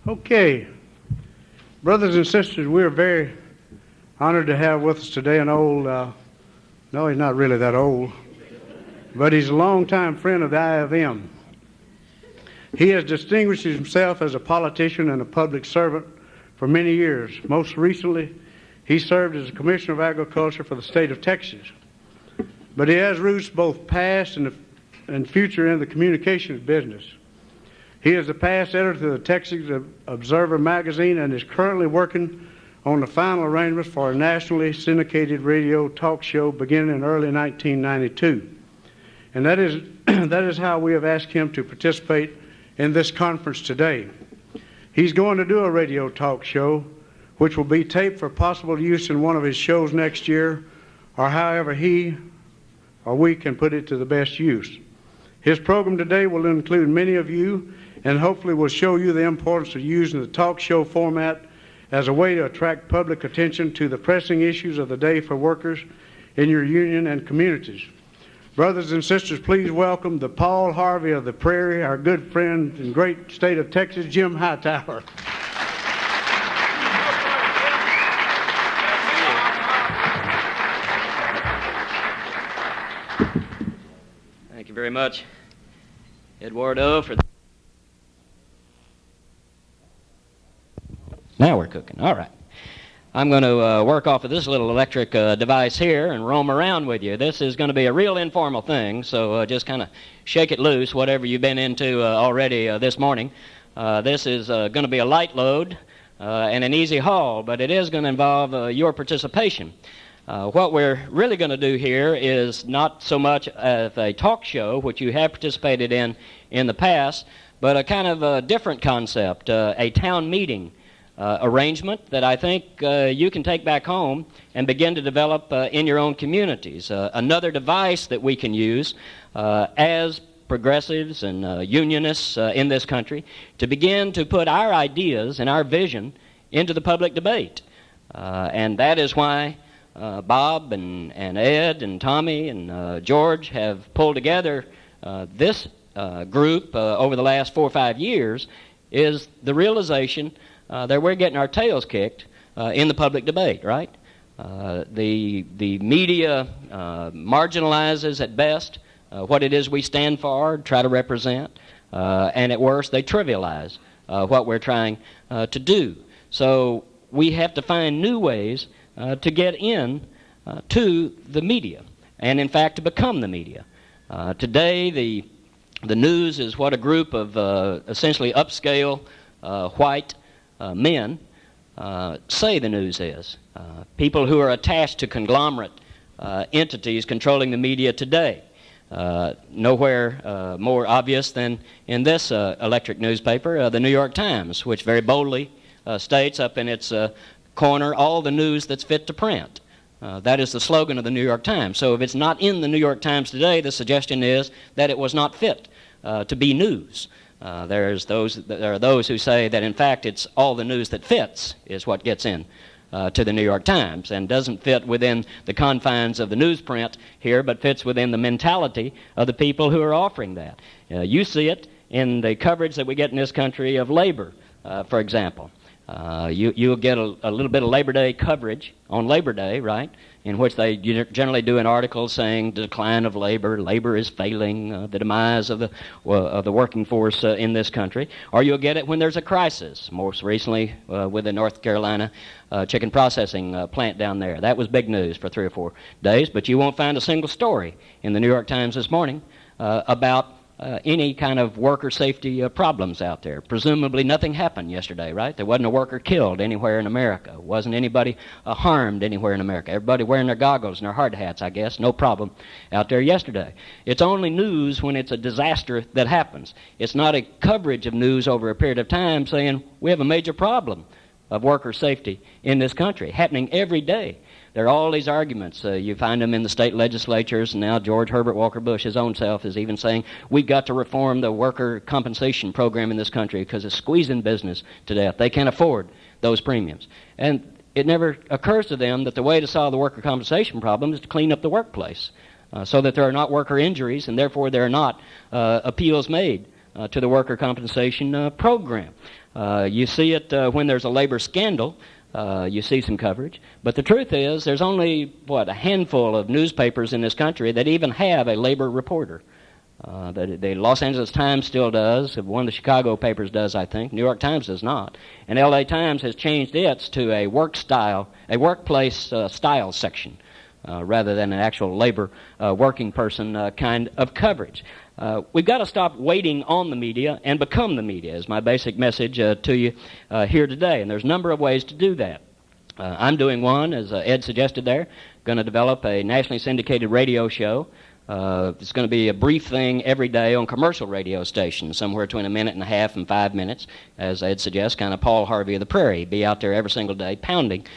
F: Okay. Brothers and sisters, we're very honored to have with us today an old, no, he's not really that old, but he's a longtime friend of the IAM. He has distinguished himself as a politician and a public servant for many years. Most recently, he served as a Commissioner of Agriculture for the state of Texas. But he has roots both past and future in the communications business. He is the past editor of the Texas Observer magazine and is currently working on the final arrangements for a nationally syndicated radio talk show beginning in early 1992. And that is how we have asked him to participate in this conference today. He's going to do a radio talk show, which will be taped for possible use in one of his shows next year, or however he or we can put it to the best use. His program today will include many of you, and hopefully will show you the importance of using the talk show format as a way to attract public attention to the pressing issues of the day for workers in your union and communities. Brothers and sisters, please welcome the Paul Harvey of the Prairie, our good friend in great state of Texas, Jim Hightower.
A: Thank you very much. Eduardo for... Now we're cooking. All right. I'm going to work off of this little electric device here and roam around with you. This is going to be a real informal thing, so just kind of shake it loose, whatever you've been into already this morning. This is going to be a light load and an easy haul, but it is going to involve your participation. What we're really going to do here is not so much of a talk show, which you have participated in the past, but a kind of a different concept, a town meeting arrangement that I think you can take back home and begin to develop in your own communities. Another device that we can use as progressives and unionists in this country to begin to put our ideas and our vision into the public debate. And that is why Bob and Ed and Tommy and George have pulled together this group over the last 4 or 5 years, is the realization that we're getting our tails kicked in the public debate, right? The media marginalizes at best what it is we stand for, try to represent, and at worst they trivialize what we're trying to do. So we have to find new ways to get in to the media, and in fact to become the media. Today the news is what a group of essentially upscale white men say the news is. People who are attached to conglomerate entities controlling the media today. Nowhere more obvious than in this electric newspaper, the New York Times, which very boldly states up in its corner, all the news that's fit to print. That is the slogan of the New York Times. So if it's not in the New York Times today, the suggestion is that it was not fit to be news. There are those who say that in fact it's all the news that fits is what gets in to the New York Times and doesn't fit within the confines of the newsprint here, but fits within the mentality of the people who are offering that. You see it in the coverage that we get in this country of labor, for example. You'll get a little bit of Labor Day coverage on Labor Day, right, in which they generally do an article saying the decline of labor is failing, the demise of the working force in this country. Or you'll get it when there's a crisis, most recently with the North Carolina chicken processing plant down there. That was big news for 3 or 4 days, but you won't find a single story in the New York Times this morning about any kind of worker safety problems out there. Presumably nothing happened yesterday, right? There wasn't a worker killed anywhere in America. Wasn't anybody harmed anywhere in America. Everybody wearing their goggles and their hard hats, I guess. No problem out there yesterday. It's only news when it's a disaster that happens. It's not a coverage of news over a period of time saying we have a major problem of worker safety in this country happening every day. There are all these arguments. You find them in the state legislatures, and now George Herbert Walker Bush, his own self, is even saying we've got to reform the worker compensation program in this country because it's squeezing business to death. They can't afford those premiums. And it never occurs to them that the way to solve the worker compensation problem is to clean up the workplace so that there are not worker injuries and therefore there are not appeals made to the worker compensation program. You see it when there's a labor scandal. You see some coverage. But the truth is, there's only, a handful of newspapers in this country that even have a labor reporter. The Los Angeles Times still does. One of the Chicago papers does, I think. New York Times does not. And L.A. Times has changed its to a workplace style section, rather than an actual labor working person kind of coverage. We've got to stop waiting on the media and become the media is my basic message to you here today. And there's a number of ways to do that. I'm doing one, as Ed suggested there, going to develop a nationally syndicated radio show. It's going to be a brief thing every day on commercial radio stations, somewhere between 1.5 minutes and 5 minutes, as Ed suggests, kind of Paul Harvey of the Prairie, be out there every single day pounding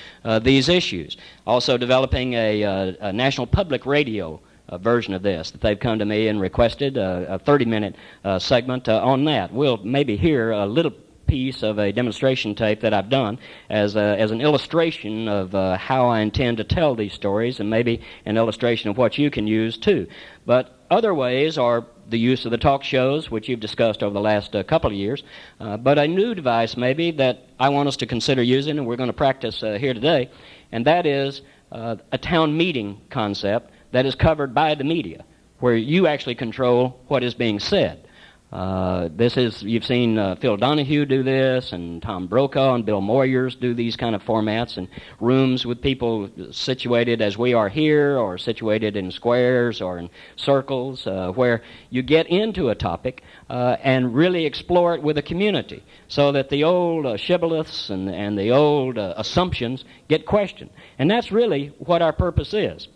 A: these issues. Also developing a national public radio version of this that they've come to me and requested, a 30-minute segment on that. We'll maybe hear a little piece of a demonstration tape that I've done as an illustration of how I intend to tell these stories and maybe an illustration of what you can use too. But other ways are the use of the talk shows, which you've discussed over the last couple of years, but a new device maybe that I want us to consider using, and we're going to practice here today, and that is a town meeting concept that is covered by the media, where you actually control what is being said. You've seen Phil Donahue do this, and Tom Brokaw and Bill Moyers do these kind of formats, and rooms with people situated as we are here, or situated in squares or in circles, where you get into a topic and really explore it with a community, so that the old shibboleths and the old assumptions get questioned. And that's really what our purpose is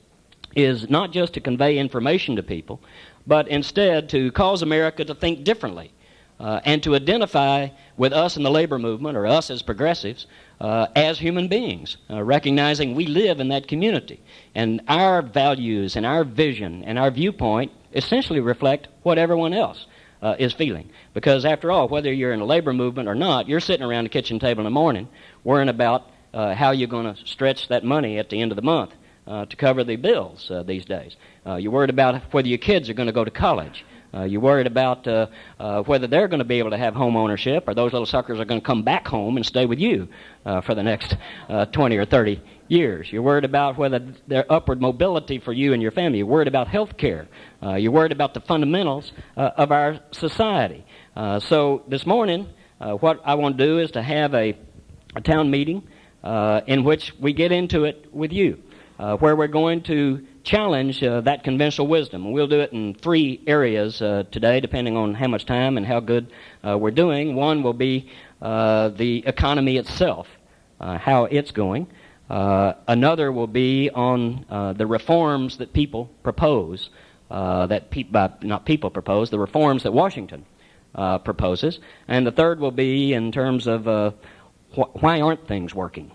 A: not just to convey information to people, but instead to cause America to think differently and to identify with us in the labor movement, or us as progressives, as human beings, recognizing we live in that community. And our values and our vision and our viewpoint essentially reflect what everyone else is feeling. Because after all, whether you're in a labor movement or not, you're sitting around the kitchen table in the morning worrying about how you're going to stretch that money at the end of the month to cover the bills these days. You're worried about whether your kids are going to go to college. You're worried about whether they're going to be able to have home ownership, or those little suckers are going to come back home and stay with you for the next 20 or 30 years. You're worried about whether there's upward mobility for you and your family. You're worried about health care. You're worried about the fundamentals of our society. So this morning, what I want to do is to have a town meeting in which we get into it with you. Where we're going to challenge that conventional wisdom. We'll do it in 3 areas today, depending on how much time and how good we're doing. One will be the economy itself, how it's going. Another will be on the reforms that people propose, the reforms that Washington proposes. And the third will be in terms of why aren't things working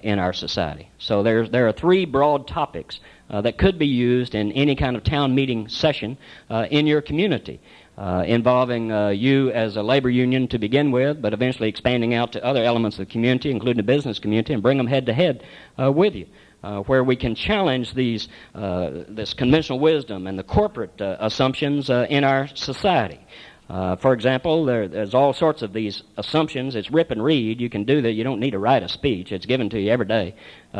A: in our society. So there are 3 broad topics that could be used in any kind of town meeting session in your community, involving you as a labor union to begin with, but eventually expanding out to other elements of the community, including the business community, and bring them head to head with you, where we can challenge this conventional wisdom and the corporate assumptions in our society. For example, there's all sorts of these assumptions. It's rip and read. You can do that. You don't need to write a speech. It's given to you every day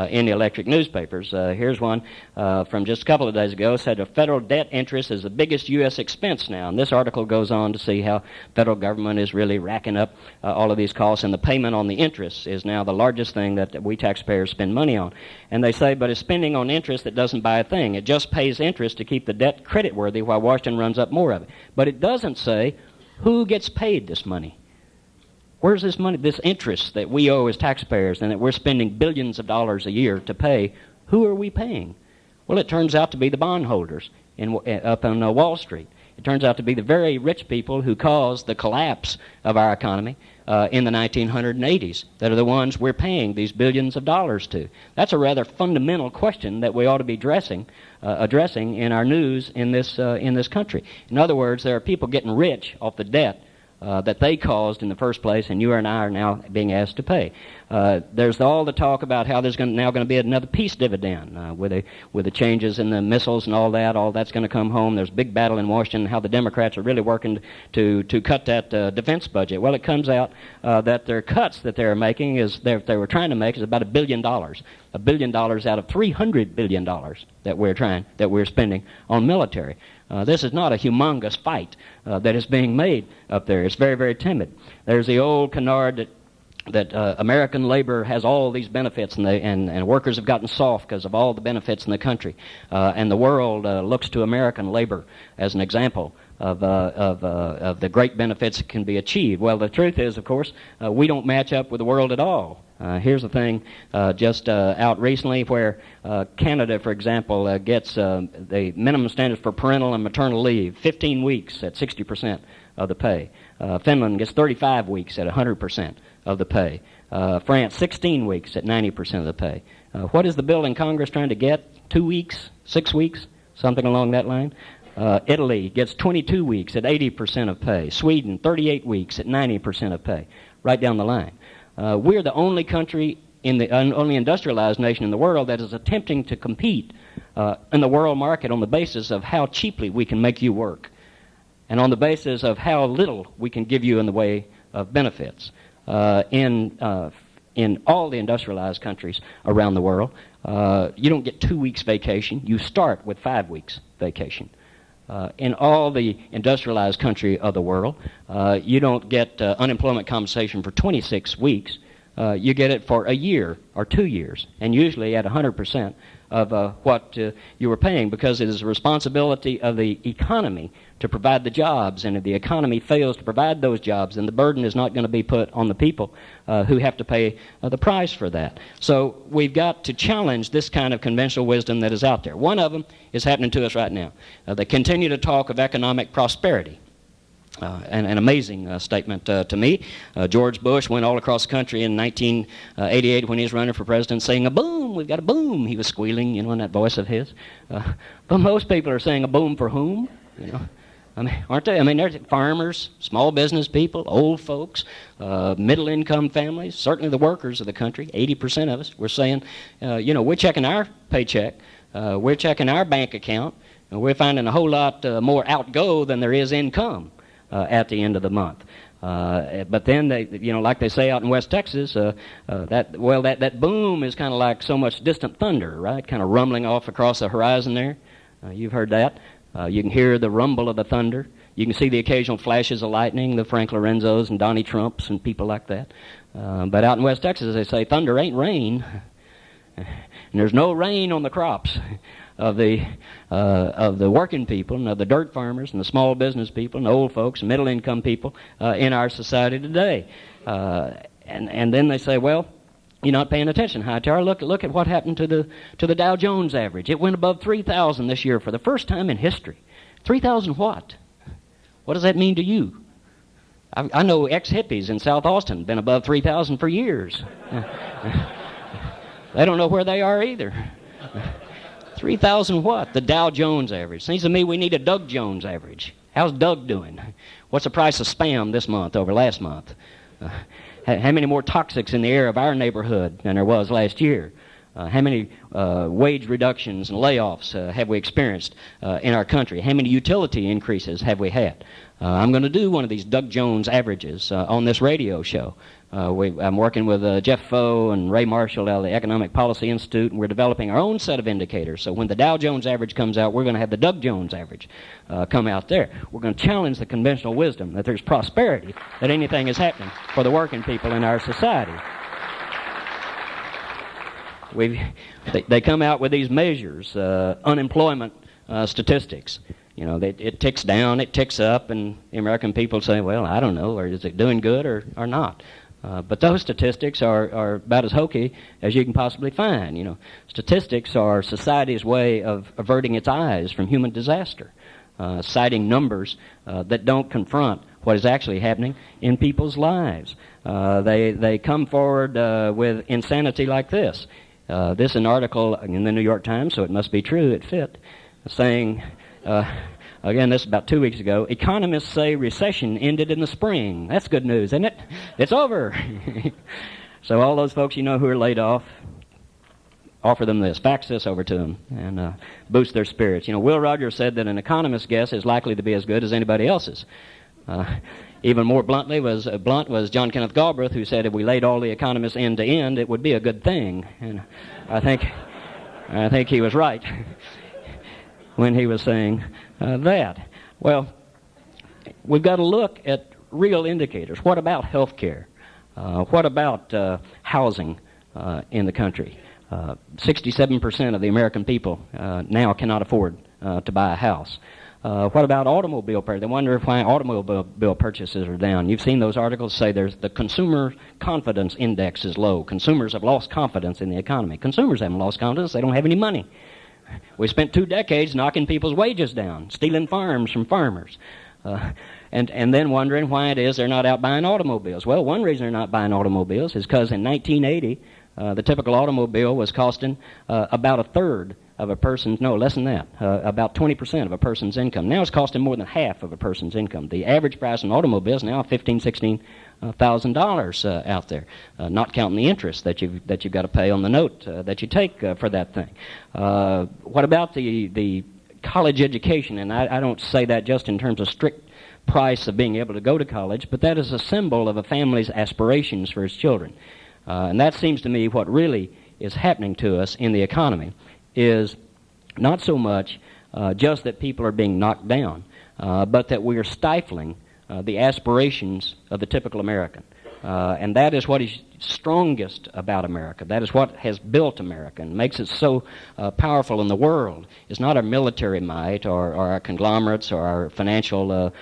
A: in the electric newspapers. Here's one from just a couple of days ago. It said the federal debt interest is the biggest U.S. expense now. And this article goes on to see how federal government is really racking up all of these costs, and the payment on the interest is now the largest thing that we taxpayers spend money on. And they say, but it's spending on interest that doesn't buy a thing. It just pays interest to keep the debt creditworthy while Washington runs up more of it. But it doesn't say who gets paid this money. Where's this money, this interest that we owe as taxpayers and that we're spending billions of dollars a year to pay? Who are we paying? Well, it turns out to be the bondholders up on Wall Street. It turns out to be the very rich people who caused the collapse of our economy in the 1980s that are the ones we're paying these billions of dollars to. That's a rather fundamental question that we ought to be addressing in our news in this country. In other words, there are people getting rich off the debt that they caused in the first place, and you and I are now being asked to pay. There's all the talk about how there's now going to be another peace dividend with the changes in the missiles and all that's going to come home. There's a big battle in Washington how the Democrats are really working to cut that defense budget. Well, it comes out that their cuts that they're making they were trying to make is about $1 billion. $1 billion out of $300 billion that we're spending on military. This is not a humongous fight that is being made up there. It's very, very timid. There's the old canard that American labor has all these benefits, and workers have gotten soft because of all the benefits in the country. And the world looks to American labor as an example of the great benefits that can be achieved. Well, the truth is, of course, we don't match up with the world at all. Here's the thing just out recently where Canada, for example, gets the minimum standards for parental and maternal leave, 15 weeks at 60% of the pay. Finland gets 35 weeks at 100% of the pay. France, 16 weeks at 90% of the pay. What is the bill in Congress trying to get? 2 weeks? 6 weeks? Something along that line? Italy gets 22 weeks at 80% of pay. Sweden, 38 weeks at 90% of pay. Right down the line. We're the only country, only industrialized nation in the world that is attempting to compete in the world market on the basis of how cheaply we can make you work and on the basis of how little we can give you in the way of benefits. In all the industrialized countries around the world, you don't get 2 weeks vacation. You start with 5 weeks vacation. In all the industrialized country of the world, you don't get unemployment compensation for 26 weeks. You get it for a year or 2 years, and usually at 100% of what you were paying, because it is the responsibility of the economy to provide the jobs, and if the economy fails to provide those jobs, then the burden is not going to be put on the people who have to pay the price for that. So we've got to challenge this kind of conventional wisdom that is out there. One of them is happening to us right now. They continue to talk of economic prosperity. An amazing statement to me. George Bush went all across the country in 1988 when he was running for president saying, "A boom, we've got a boom." He was squealing, in that voice of his. But most people are saying, "A boom for whom?" Aren't they? There's farmers, small business people, old folks, middle-income families, certainly the workers of the country, 80% of us. We're saying, we're checking our paycheck, we're checking our bank account, and we're finding a whole lot more outgo than there is income at the end of the month. But then they, like they say out in West Texas, that boom is kind of like so much distant thunder, right? Kind of rumbling off across the horizon there. You've heard that. You can hear the rumble of the thunder. You can see the occasional flashes of lightning, the Frank Lorenzos and Donnie Trumps and people like that. But out in West Texas, they say thunder ain't rain, and there's no rain on the crops of the working people and of the dirt farmers and the small business people and the old folks and middle-income people in our society today. And then they say, well, you're not paying attention, Hightower. Look at what happened to the Dow Jones average. It went above 3,000 this year for the first time in history. 3,000 what? What does that mean to you? I know ex-hippies in South Austin been above 3,000 for years. They don't know where they are either. 3,000 what? The Dow Jones average. Seems to me we need a Doug Jones average. How's Doug doing? What's the price of Spam this month over last month? How many more toxics in the air of our neighborhood than there was last year? How many wage reductions and layoffs have we experienced in our country? How many utility increases have we had? I'm going to do one of these Doug Jones averages on this radio show. I'm working with Jeff Foe and Ray Marshall out of the Economic Policy Institute, and we're developing our own set of indicators. So when the Dow Jones average comes out, we're going to have the Doug Jones average come out there. We're going to challenge the conventional wisdom that there's prosperity, that anything is happening for the working people in our society. They come out with these measures, unemployment statistics. It ticks down, it ticks up, and the American people say, well, I don't know, or is it doing good or not? But those statistics are about as hokey as you can possibly find. Statistics are society's way of averting its eyes from human disaster, citing numbers that don't confront what is actually happening in people's lives. They come forward with insanity like this. This is an article in the New York Times, so it must be true, it fit, saying, again, this is about 2 weeks ago, economists say recession ended in the spring. That's good news, isn't it? It's over. So all those folks who are laid off, offer them this, fax this over to them, and boost their spirits. Will Rogers said that an economist's guess is likely to be as good as anybody else's. Even more blunt was John Kenneth Galbraith, who said if we laid all the economists end to end, it would be a good thing. And I think he was right when he was saying that. Well, we've got to look at real indicators. What about health care? What about housing in the country? 67% of the American people now cannot afford to buy a house. What about automobile purchases? They wonder why automobile purchases are down. You've seen those articles say there's the consumer confidence index is low. Consumers have lost confidence in the economy. Consumers haven't lost confidence. They don't have any money. We spent 2 decades knocking people's wages down, stealing farms from farmers, and then wondering why it is they're not out buying automobiles. Well, one reason they're not buying automobiles is because in 1980, the typical automobile was costing about a third of a person's, no, less than that, about 20% of a person's income. Now it's costing more than half of a person's income. The average price in automobiles now $15,000, $16,000 out there, not counting the interest that you've got to pay on the note that you take for that thing. What about the college education? And I don't say that just in terms of strict price of being able to go to college, but that is a symbol of a family's aspirations for its children. And that seems to me what really is happening to us in the economy is not so much just that people are being knocked down, but that we are stifling the aspirations of the typical American. And that is what is strongest about America. That is what has built America and makes it so powerful in the world. It's not our military might or our conglomerates or our financial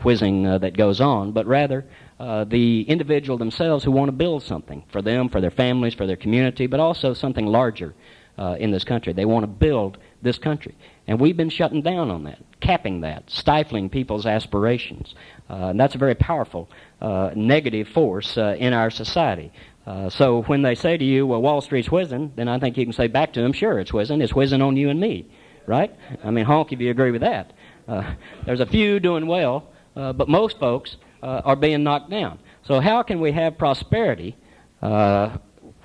A: whizzing that goes on, but rather the individual themselves who want to build something for them, for their families, for their community, but also something larger in this country. They want to build this country. And we've been shutting down on that, capping that, stifling people's aspirations. And that's a very powerful negative force in our society. So when they say to you, well, Wall Street's whizzing, then I think you can say back to them, sure, it's whizzing. It's whizzing on you and me, right? I mean, honk if you agree with that. There's a few doing well, but most folks are being knocked down. So how can we have prosperity,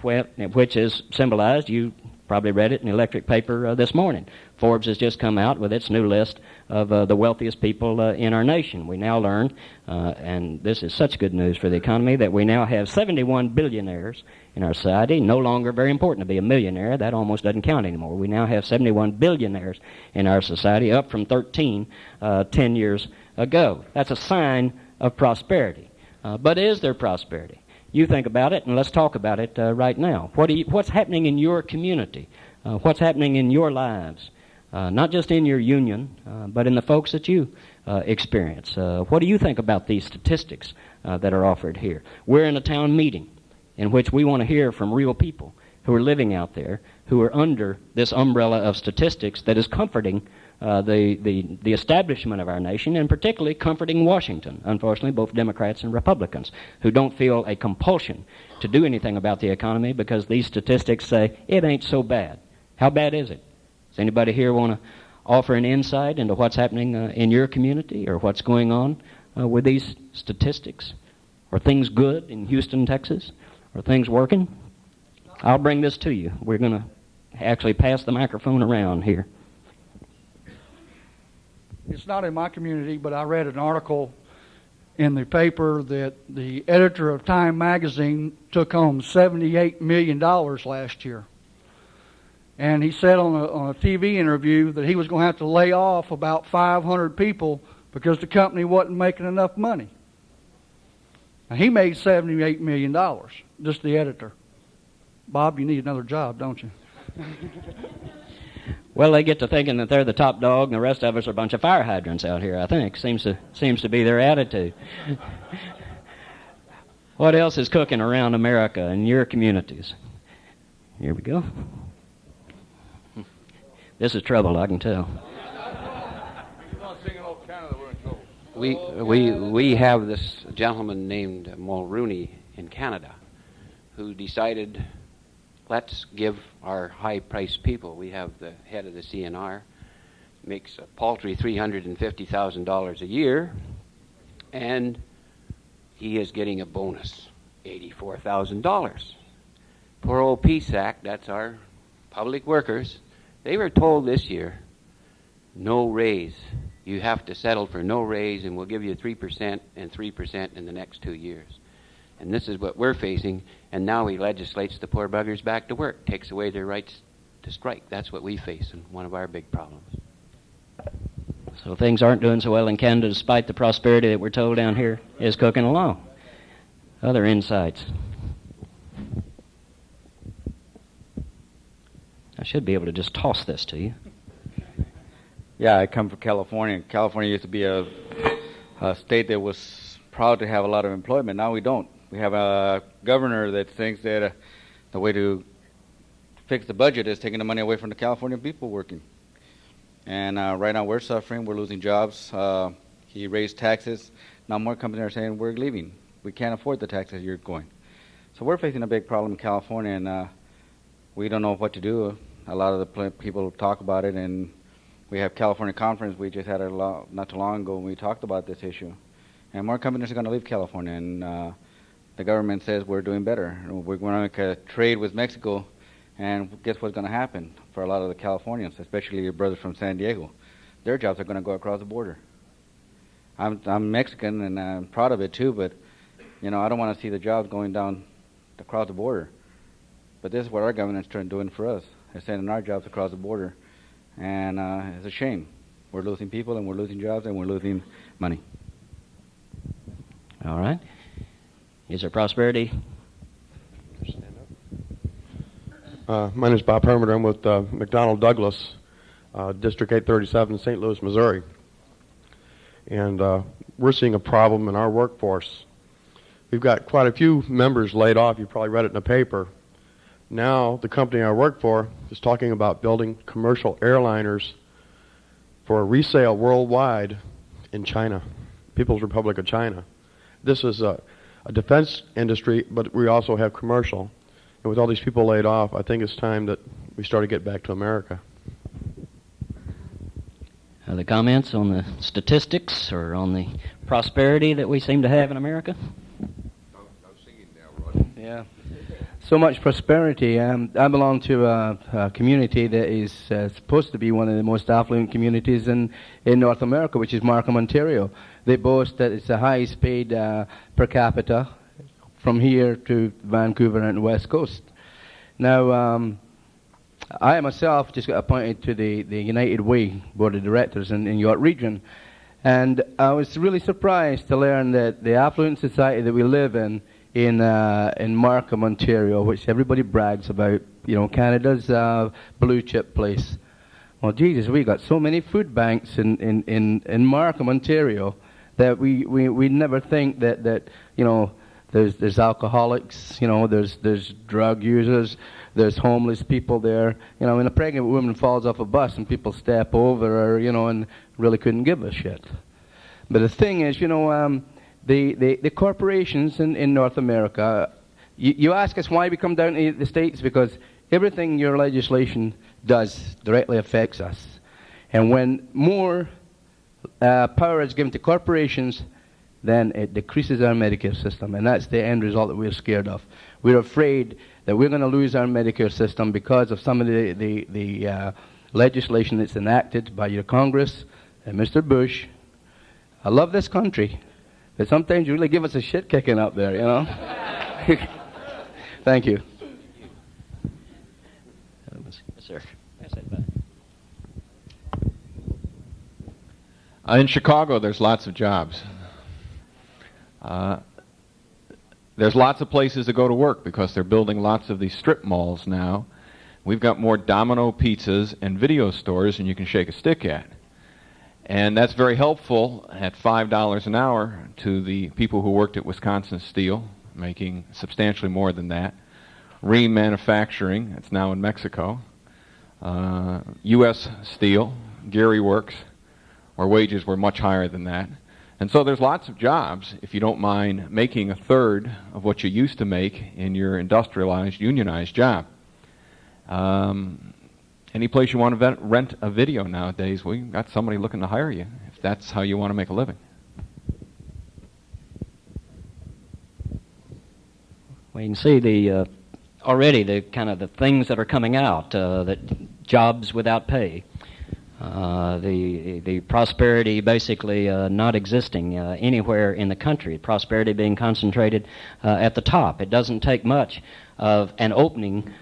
A: which is symbolized, you probably read it in the electric paper this morning. Forbes has just come out with its new list of the wealthiest people in our nation. We now learn, and this is such good news for the economy, that we now have 71 billionaires in our society. No longer very important to be a millionaire. That almost doesn't count anymore. We now have 71 billionaires in our society, up from 13 10 years ago. That's a sign of prosperity. But is there prosperity? You think about it, and let's talk about it right now. What's happening in your community? What's happening in your lives? Not just in your union, but in the folks that you experience. What do you think about these statistics that are offered here? We're in a town meeting in which we want to hear from real people who are living out there, who are under this umbrella of statistics that is comforting the establishment of our nation, and particularly comforting Washington, unfortunately, both Democrats and Republicans, who don't feel a compulsion to do anything about the economy because these statistics say it ain't so bad. How bad is it? Does anybody here want to offer an insight into what's happening in your community or what's going on with these statistics? Are things good in Houston, Texas? Are things working? I'll bring this to you. We're going to actually pass the microphone around here.
P: It's not in my community, but I read an article in the paper that the editor of Time magazine took home $78 million last year. And he said on a TV interview that he was going to have to lay off about 500 people because the company wasn't making enough money. Now, he made $78 million, just the editor. Bob, you need another job, don't you?
A: Well, they get to thinking that they're the top dog, and the rest of us are a bunch of fire hydrants out here, I think. Seems to be their attitude. What else is cooking around America in your communities? Here we go. This is trouble, I can tell.
Q: We have this gentleman named Mulrooney in Canada who decided, let's give our high-priced people, we have the head of the CNR, makes a paltry $350,000 a year, and he is getting a bonus, $84,000. Poor old PSAC, that's our public workers, they were told this year, no raise. You have to settle for no raise, and we'll give you 3% and 3% in the next 2 years. And this is what we're facing, and now he legislates the poor buggers back to work, takes away their rights to strike. That's what we face, and one of our big problems.
A: So things aren't doing so well in Canada, despite the prosperity that we're told down here is cooking along. Other insights? I should be able to just toss this to you.
R: Yeah, I come from California. California used to be a state that was proud to have a lot of employment. Now we don't. We have a governor that thinks that the way to fix the budget is taking the money away from the California people working. And right now we're suffering. We're losing jobs. He raised taxes. Now more companies are saying we're leaving. We can't afford the taxes you're going. So we're facing a big problem in California, and we don't know what to do. A lot of the people talk about it, and we have California conference. We just had it not too long ago, and we talked about this issue. And more companies are going to leave California, and the government says we're doing better. We're going to make a trade with Mexico, and guess what's going to happen for a lot of the Californians, especially your brothers from San Diego? Their jobs are going to go across the border. I'm Mexican, and I'm proud of it too, but I don't want to see the jobs going down across the border. But this is what our government's doing for us. They're sending our jobs across the border. and it's a shame. We're losing people, and we're losing jobs, and we're losing money.
A: All right. Is there prosperity?
G: My name is Bob Hermiter. I'm with McDonnell Douglas, District 837, St. Louis, Missouri. And we're seeing a problem in our workforce. We've got quite a few members laid off. You probably read it in the paper. Now the company I work for is talking about building commercial airliners for resale worldwide in China, People's Republic of China. This is a defense industry, but we also have commercial. And with all these people laid off, I think it's time that we start to get back to America.
A: Other comments on the statistics or on the prosperity that we seem to have in America?
S: Yeah. So much prosperity. I belong to a community that is supposed to be one of the most affluent communities in North America, which is Markham, Ontario. They boast that it's the highest paid per capita from here to Vancouver and the West Coast. Now, I myself just got appointed to the United Way Board of Directors in York Region, and I was really surprised to learn that the affluent society that we live in Markham, Ontario, which everybody brags about, Canada's blue chip place. Well, Jesus, we got so many food banks in Markham, Ontario, that we never think that there's alcoholics, there's drug users, there's homeless people there. When a pregnant woman falls off a bus and people step over her, and really couldn't give a shit. But the thing is, the corporations in North America, you ask us why we come down to the States, because everything your legislation does directly affects us. And when more power is given to corporations, then it decreases our Medicare system, and that's the end result that we're scared of. We're afraid that we're going to lose our Medicare system because of some of the legislation that's enacted by your Congress and Mr. Bush. I love this country, but sometimes you really give us a shit kicking up there, Thank you.
A: Yes, sir. Pass that back.
T: In Chicago, there's lots of jobs. There's lots of places to go to work because they're building lots of these strip malls now. We've got more Domino pizzas and video stores than you can shake a stick at. And that's very helpful at $5 an hour to the people who worked at Wisconsin Steel, making substantially more than that. Rheem Manufacturing, it's now in Mexico. U.S. Steel, Gary Works, where wages were much higher than that. And so there's lots of jobs if you don't mind making a third of what you used to make in your industrialized, unionized job. Any place you want to rent a video nowadays, we got somebody looking to hire you if that's how you want to make a living.
A: Well, you can see already the kind of the things that are coming out, that jobs without pay. The prosperity basically not existing anywhere in the country, prosperity being concentrated at the top. It doesn't take much of an opening,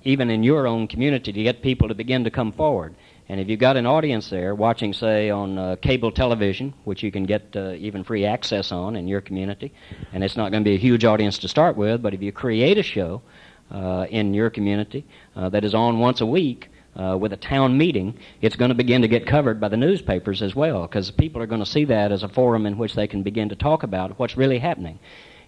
A: even in your own community, to get people to begin to come forward. And if you've got an audience there watching, say, on cable television, which you can get even free access on in your community, and it's not going to be a huge audience to start with, but if you create a show in your community that is on once a week, with a town meeting, it's going to begin to get covered by the newspapers as well, because people are going to see that as a forum in which they can begin to talk about what's really happening.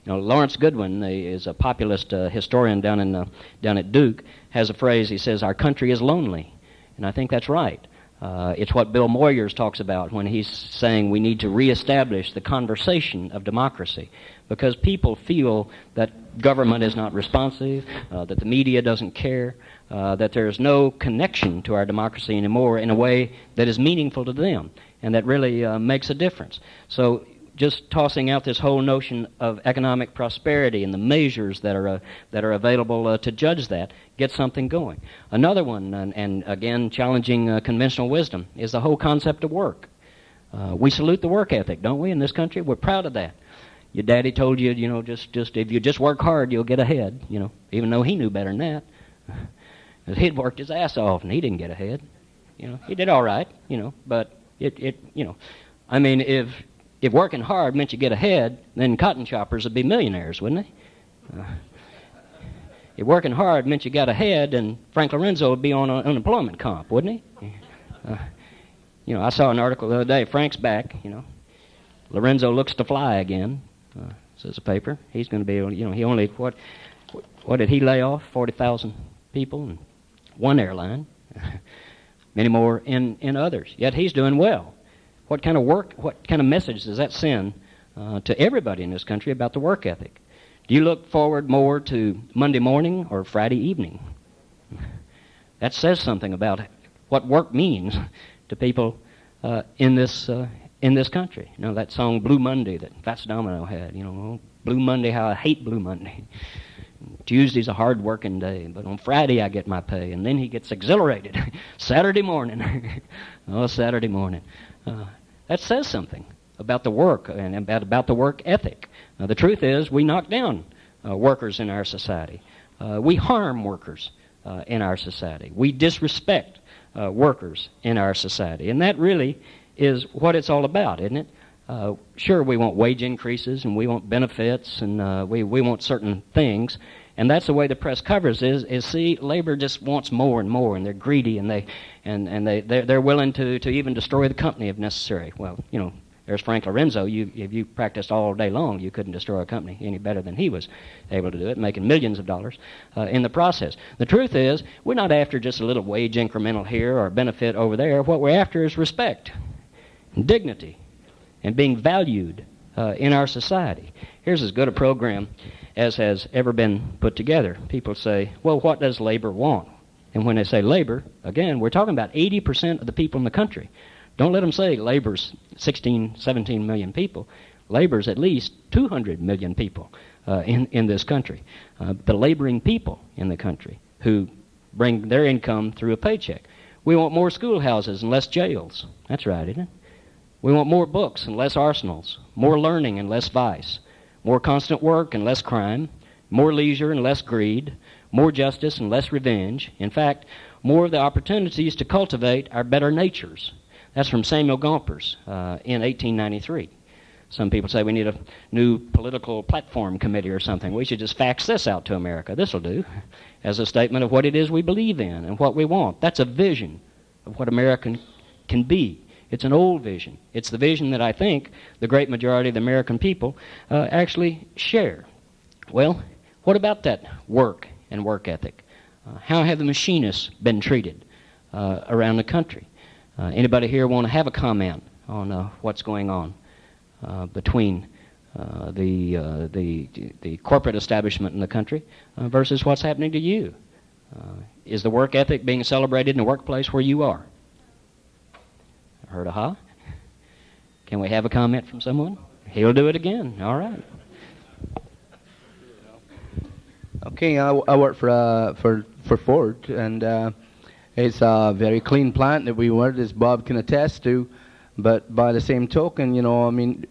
A: Lawrence Goodwin is a populist historian down at Duke, has a phrase, he says, "Our country is lonely." And I think that's right. It's what Bill Moyers talks about when he's saying we need to reestablish the conversation of democracy, because people feel that government is not responsive, that the media doesn't care, that there's no connection to our democracy anymore in a way that is meaningful to them and that really makes a difference. So just tossing out this whole notion of economic prosperity and the measures that are available to judge that, get something going. Another one, and again challenging conventional wisdom, is the whole concept of work. We salute the work ethic, don't we, in this country? We're proud of that. Your daddy told you, just if you just work hard, you'll get ahead, even though he knew better than that. He'd worked his ass off and he didn't get ahead. You know, he did all right. You know, but I mean, if working hard meant you get ahead, then cotton choppers would be millionaires, wouldn't they? If working hard meant you got ahead, then Frank Lorenzo would be on unemployment comp, wouldn't he? I saw an article the other day. Frank's back. Lorenzo looks to fly again. Says the paper. He's going to be able. He only what did he lay off? 40,000 people in one airline. Many more in others. Yet he's doing well. What kind of work? What kind of message does that send to everybody in this country about the work ethic? Do you look forward more to Monday morning or Friday evening? That says something about what work means to people in this country. That song Blue Monday that Fats Domino had. Blue Monday, how I hate Blue Monday. Tuesday's a hard working day, but on Friday I get my pay, and then he gets exhilarated. Saturday morning. Saturday morning. That says something about the work and about the work ethic. The truth is, we knock down workers in our society. We harm workers in our society. We disrespect workers in our society. And that really is what it's all about, isn't it? Sure, we want wage increases and we want benefits and we want certain things. And that's the way the press covers is see, labor just wants more and more, and they're greedy, and they're willing to even destroy the company if necessary. Well, there's Frank Lorenzo. If you practiced all day long, you couldn't destroy a company any better than he was able to do it, making millions of dollars in the process. The truth is, we're not after just a little wage incremental here or benefit over there. What we're after is respect and dignity and being valued in our society. Here's as good a program as has ever been put together. People say, well, what does labor want? And when they say labor, again, we're talking about 80% of the people in the country. Don't let them say labor's 16, 17 million people. Labor's at least 200 million people in this country. The laboring people in the country who bring their income through a paycheck. We want more schoolhouses and less jails. That's right, isn't it? We want more books and less arsenals, more learning and less vice, more constant work and less crime, more leisure and less greed, more justice and less revenge. In fact, more of the opportunities to cultivate our better natures. That's from Samuel Gompers in 1893. Some people say we need a new political platform committee or something. We should just fax this out to America. This will do, as a statement of what it is we believe in and what we want. That's a vision of what America can be. It's an old vision. It's the vision that I think the great majority of the American people actually share. Well, what about that work and work ethic? How have the machinists been treated around the country? Anybody here want to have a comment on what's going on between the corporate establishment in the country versus what's happening to you? Is the work ethic being celebrated in the workplace where you are? Heard a ha? Can we have a comment from someone? He'll do it again. All right.
S: Okay, I work for Ford, and it's a very clean plant that we work, as Bob can attest to. But by the same token,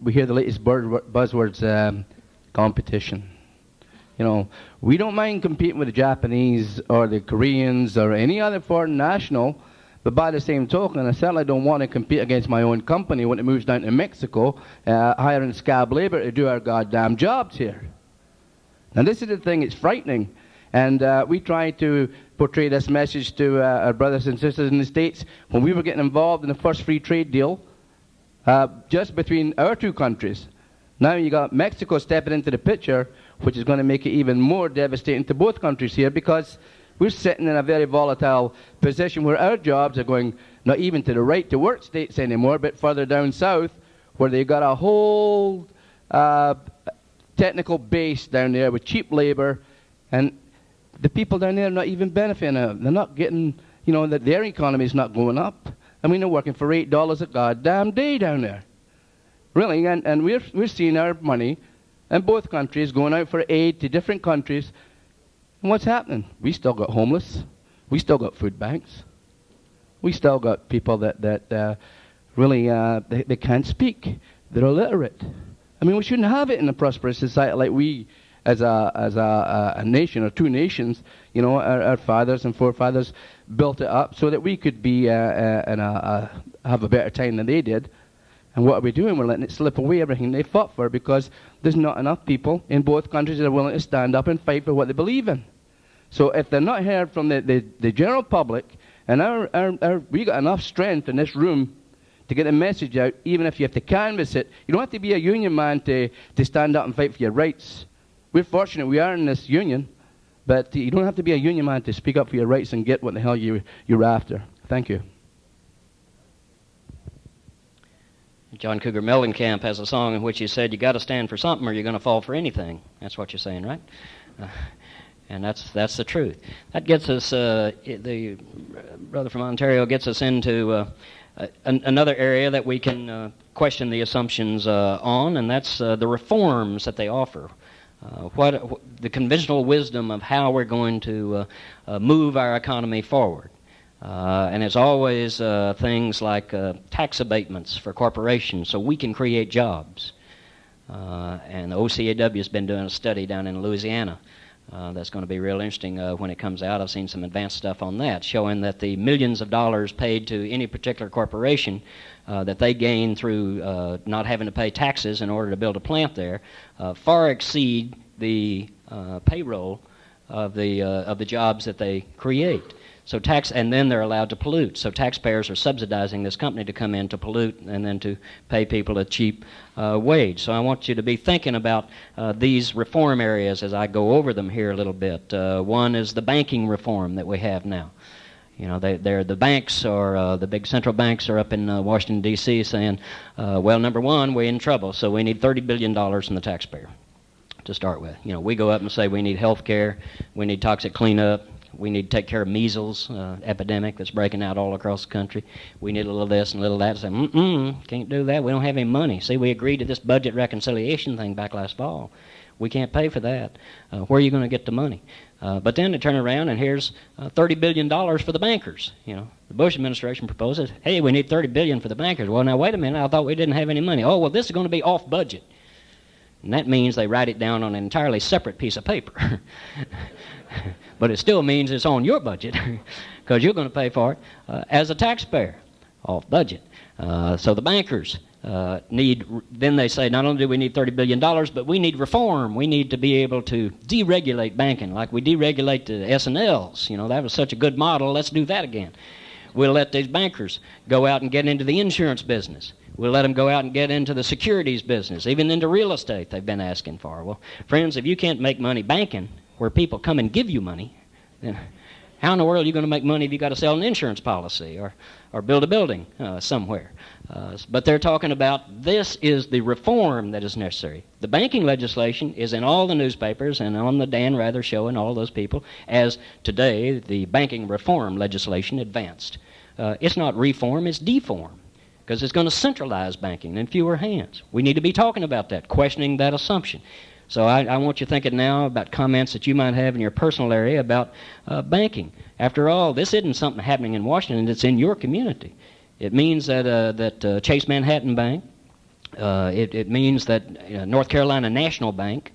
S: we hear the latest buzzwords, competition. We don't mind competing with the Japanese or the Koreans or any other foreign national. But by the same token, I certainly don't want to compete against my own company when it moves down to Mexico, hiring scab labor to do our goddamn jobs here. Now, this is the thing, it's frightening. And we try to portray this message to our brothers and sisters in the States. When we were getting involved in the first free trade deal, just between our two countries, now you got Mexico stepping into the picture, which is going to make it even more devastating to both countries here, because we're sitting in a very volatile position where our jobs are going not even to the right to work states anymore, but further down south, where they've got a whole technical base down there with cheap labor, and the people down there are not even benefiting. They're not getting, their economy is not going up. I mean, they're working for $8 a goddamn day down there. Really, and we're seeing our money in both countries going out for aid to different countries. And what's happening? We still got homeless. We still got food banks. We still got people that really, they can't speak. They're illiterate. I mean, we shouldn't have it in a prosperous society like we as a nation or two nations. You know, our fathers and forefathers built it up so that we could be have a better time than they did. And what are we doing? We're letting it slip away, everything they fought for, because there's not enough people in both countries that are willing to stand up and fight for what they believe in. So if they're not heard from the general public, and we got enough strength in this room to get the message out, even if you have to canvass it. You don't have to be a union man to stand up and fight for your rights. We're fortunate we are in this union, but you don't have to be a union man to speak up for your rights and get what the hell you're after. Thank you.
A: John Cougar Mellencamp has a song in which he said, you got to stand for something or you're going to fall for anything. That's what you're saying, right? And that's the truth. That gets us, the brother from Ontario gets us into another area that we can question the assumptions on, and that's the reforms that they offer. What the conventional wisdom of how we're going to move our economy forward. And it's always things like tax abatements for corporations so we can create jobs. And the OCAW has been doing a study down in Louisiana that's going to be real interesting when it comes out. I've seen some advanced stuff on that, showing that the millions of dollars paid to any particular corporation that they gain through not having to pay taxes in order to build a plant there far exceed the payroll of the jobs that they create. So and then they're allowed to pollute. So taxpayers are subsidizing this company to come in to pollute and then to pay people a cheap wage. So I want you to be thinking about these reform areas as I go over them here a little bit. One is the banking reform that we have now. You know, the banks or the big central banks are up in Washington, D.C. saying, well, number one, we're in trouble, so we need $30 billion from the taxpayer to start with. You know, we go up and say we need health care, we need toxic cleanup, we need to take care of measles epidemic that's breaking out all across the country. We need a little this and a little that. Say, can't do that. We don't have any money. See, we agreed to this budget reconciliation thing back last fall. We can't pay for that. Where are you going to get the money? But then they turn around and here's $30 billion for the bankers. You know, the Bush administration proposes, hey, we need $30 billion for the bankers. Well, now wait a minute. I thought we didn't have any money. Oh, well, this is going to be off budget. And that means they write it down on an entirely separate piece of paper. But it still means it's on your budget because you're going to pay for it as a taxpayer, off budget. So the bankers then they say, not only do we need $30 billion, but we need reform. We need to be able to deregulate banking like we deregulate the S&Ls. You know, that was such a good model. Let's do that again. We'll let these bankers go out and get into the insurance business. We'll let them go out and get into the securities business, even into real estate they've been asking for. Well, friends, if you can't make money banking, where people come and give you money, then how in the world are you going to make money if you've got to sell an insurance policy or build a building somewhere? But they're talking about this is the reform that is necessary. The banking legislation is in all the newspapers and on the Dan Rather show and all those people as today the banking reform legislation advanced. It's not reform, it's deform, because it's going to centralize banking in fewer hands. We need to be talking about that, questioning that assumption. So I want you thinking now about comments that you might have in your personal area about banking. After all, this isn't something happening in Washington, it's in your community. It means that Chase Manhattan Bank, it means that North Carolina National Bank,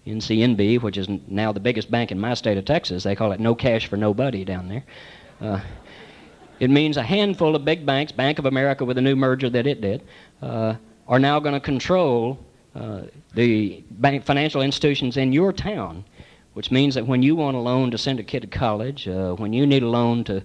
A: NCNB, which is now the biggest bank in my state of Texas, they call it no cash for nobody down there. It means a handful of big banks, Bank of America with a new merger that it did, are now going to control the financial institutions in your town, which means that when you want a loan to send a kid to college, when you need a loan to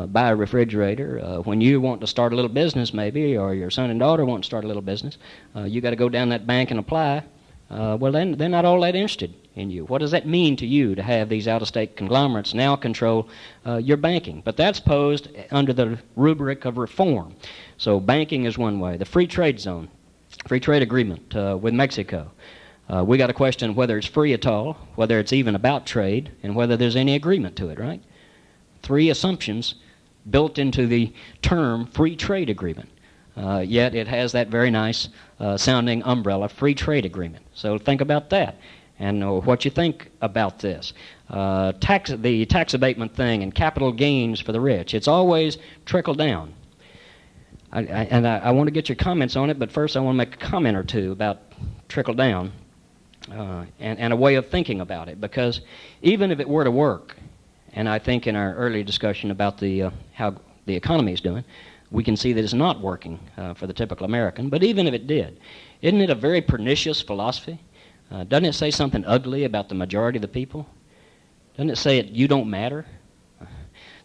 A: buy a refrigerator, when you want to start a little business maybe, or your son and daughter want to start a little business, you got to go down that bank and apply. Well, then they're not all that interested in you. What does that mean to you to have these out-of-state conglomerates now control your banking? But that's posed under the rubric of reform. So banking is one way. The free trade zone. Free trade agreement with Mexico. We got to question whether it's free at all, whether it's even about trade, and whether there's any agreement to it, right? Three assumptions built into the term free trade agreement. Yet it has that very nice sounding umbrella, free trade agreement. So think about that and what you think about this. The tax abatement thing and capital gains for the rich. It's always trickled down. I want to get your comments on it, but first I want to make a comment or two about trickle down. and a way of thinking about it. Because even if it were to work, and I think in our earlier discussion about how the economy is doing, we can see that it's not working for the typical American. But even if it did, isn't it a very pernicious philosophy? Doesn't it say something ugly about the majority of the people? Doesn't it say you don't matter?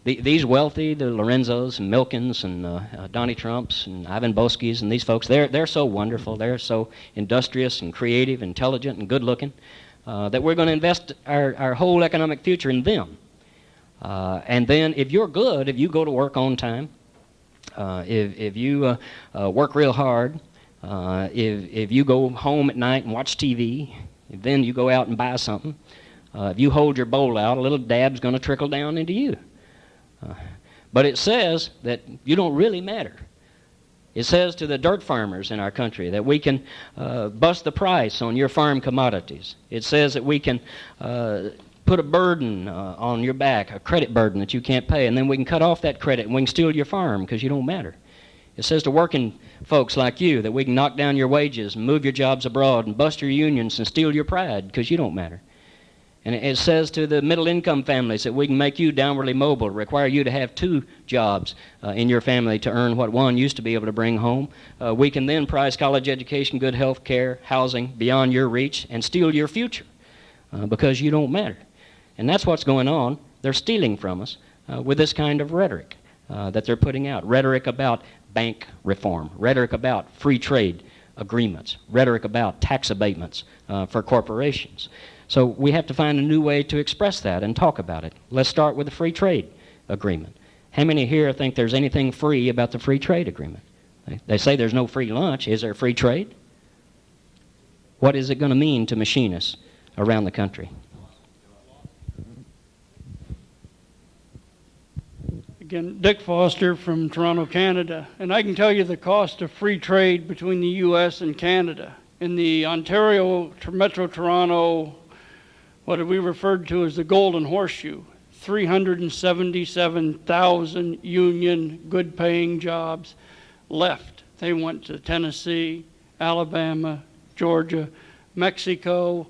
A: These wealthy, the Lorenzos and Milkins and Donnie Trumps and Ivan Boskis and these folks, they're so wonderful. They're so industrious and creative, intelligent and good-looking that we're going to invest our whole economic future in them. And then if you're good, if you go to work on time, if you work real hard, if you go home at night and watch TV, then you go out and buy something, if you hold your bowl out, a little dab's going to trickle down into you. But it says that you don't really matter. It says to the dirt farmers in our country that we can bust the price on your farm commodities. It says that we can put a burden on your back, a credit burden that you can't pay, and then we can cut off that credit and we can steal your farm because you don't matter. It says to working folks like you that we can knock down your wages and move your jobs abroad and bust your unions and steal your pride because you don't matter. And it says to the middle-income families that we can make you downwardly mobile, require you to have 2 jobs in your family to earn what one used to be able to bring home. We can then prize college education, good health care, housing beyond your reach, and steal your future because you don't matter. And that's what's going on. They're stealing from us with this kind of rhetoric that they're putting out. Rhetoric about bank reform, rhetoric about free trade agreements, rhetoric about tax abatements for corporations. So we have to find a new way to express that and talk about it. Let's start with the free trade agreement. How many here think there's anything free about the free trade agreement? They say there's no free lunch. Is there free trade? What is it going to mean to machinists around the country?
N: Again, Dick Foster from Toronto, Canada. And I can tell you the cost of free trade between the U.S. and Canada. In the Ontario Metro Toronto, what we referred to as the Golden Horseshoe, 377,000 union good-paying jobs left. They went to Tennessee, Alabama, Georgia, Mexico.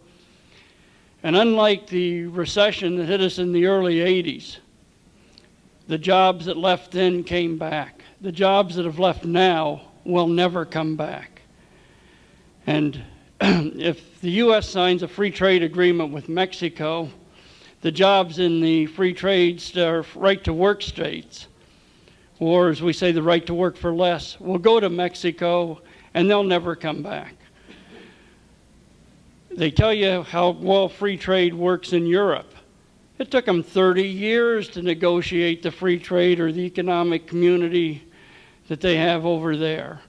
N: And unlike the recession that hit us in the early 80s, the jobs that left then came back. The jobs that have left now will never come back. And if the U.S. signs a free trade agreement with Mexico, the jobs in the free trade right-to-work states, or as we say, the right to work for less, will go to Mexico and they'll never come back. They tell you how well free trade works in Europe. It took them 30 years to negotiate the free trade or the economic community that they have over there.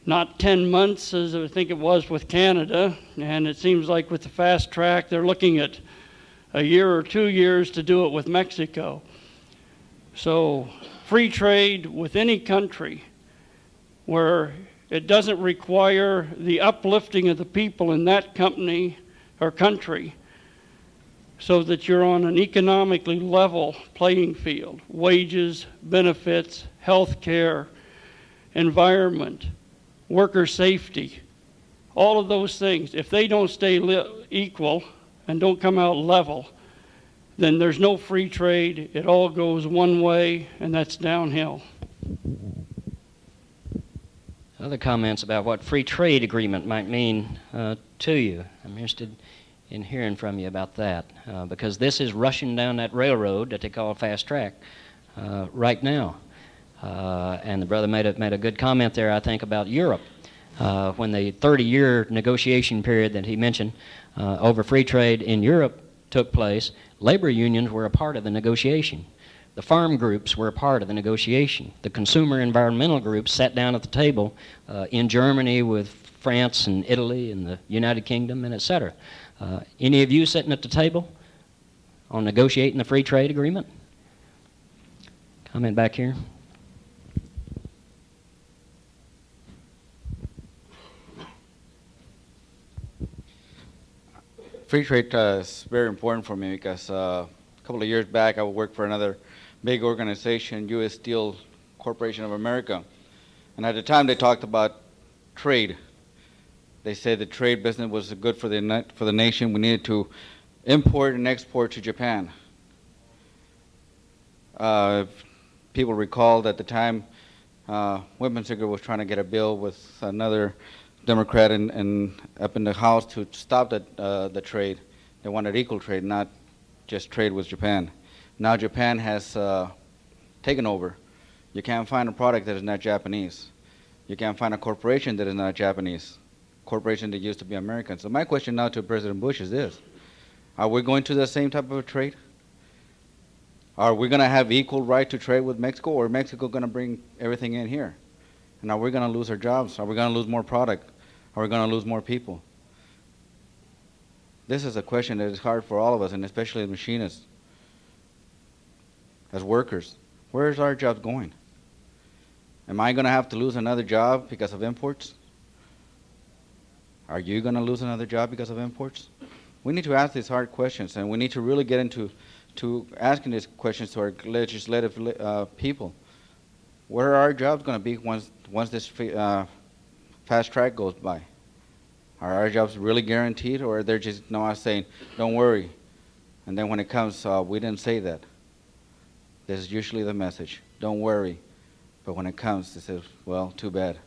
N: Not 10 months, as I think it was with Canada, and it seems like with the fast track, they're looking at a year or 2 years to do it with Mexico. So free trade with any country where it doesn't require the uplifting of the people in that company or country so that you're on an economically level playing field, wages, benefits, health care, environment, worker safety, all of those things. If they don't stay equal and don't come out level, then there's no free trade. It all goes one way, and that's downhill.
A: Other comments about what free trade agreement might mean to you. I'm interested in hearing from you about that, because this is rushing down that railroad that they call fast track right now. And the brother made a good comment there, I think, about Europe. When the 30-year negotiation period that he mentioned over free trade in Europe took place, labor unions were a part of the negotiation. The farm groups were a part of the negotiation. The consumer environmental groups sat down at the table in Germany with France and Italy and the United Kingdom and et cetera. Any of you sitting at the table on negotiating the free trade agreement? Comment back here.
R: Free trade is very important for me because a couple of years back I worked for another big organization, U.S. Steel Corporation of America. And at the time they talked about trade. They said the trade business was good for the nation. We needed to import and export to Japan. People recall that at the time, Whitmansiger was trying to get a bill with another Democrat up in the House to stop the trade. They wanted equal trade, not just trade with Japan. Now Japan has taken over. You can't find a product that is not Japanese. You can't find a corporation that is not Japanese. Corporation that used to be American. So my question now to President Bush is this: are we going to the same type of trade? Are we going to have equal right to trade with Mexico, or is Mexico going to bring everything in here? And are we going to lose our jobs? Are we going to lose more product? Are we going to lose more people? This is a question that is hard for all of us, and especially as machinists, as workers. Where is our jobs going? Am I going to have to lose another job because of imports? Are you going to lose another job because of imports? We need to ask these hard questions, and we need to really get into asking these questions to our legislative people. Where are our jobs going to be once this fast track goes by? Are our jobs really guaranteed, or are they just saying, don't worry, and then when it comes, we didn't say that? This is usually the message, don't worry, but when it comes, they say, well, too bad.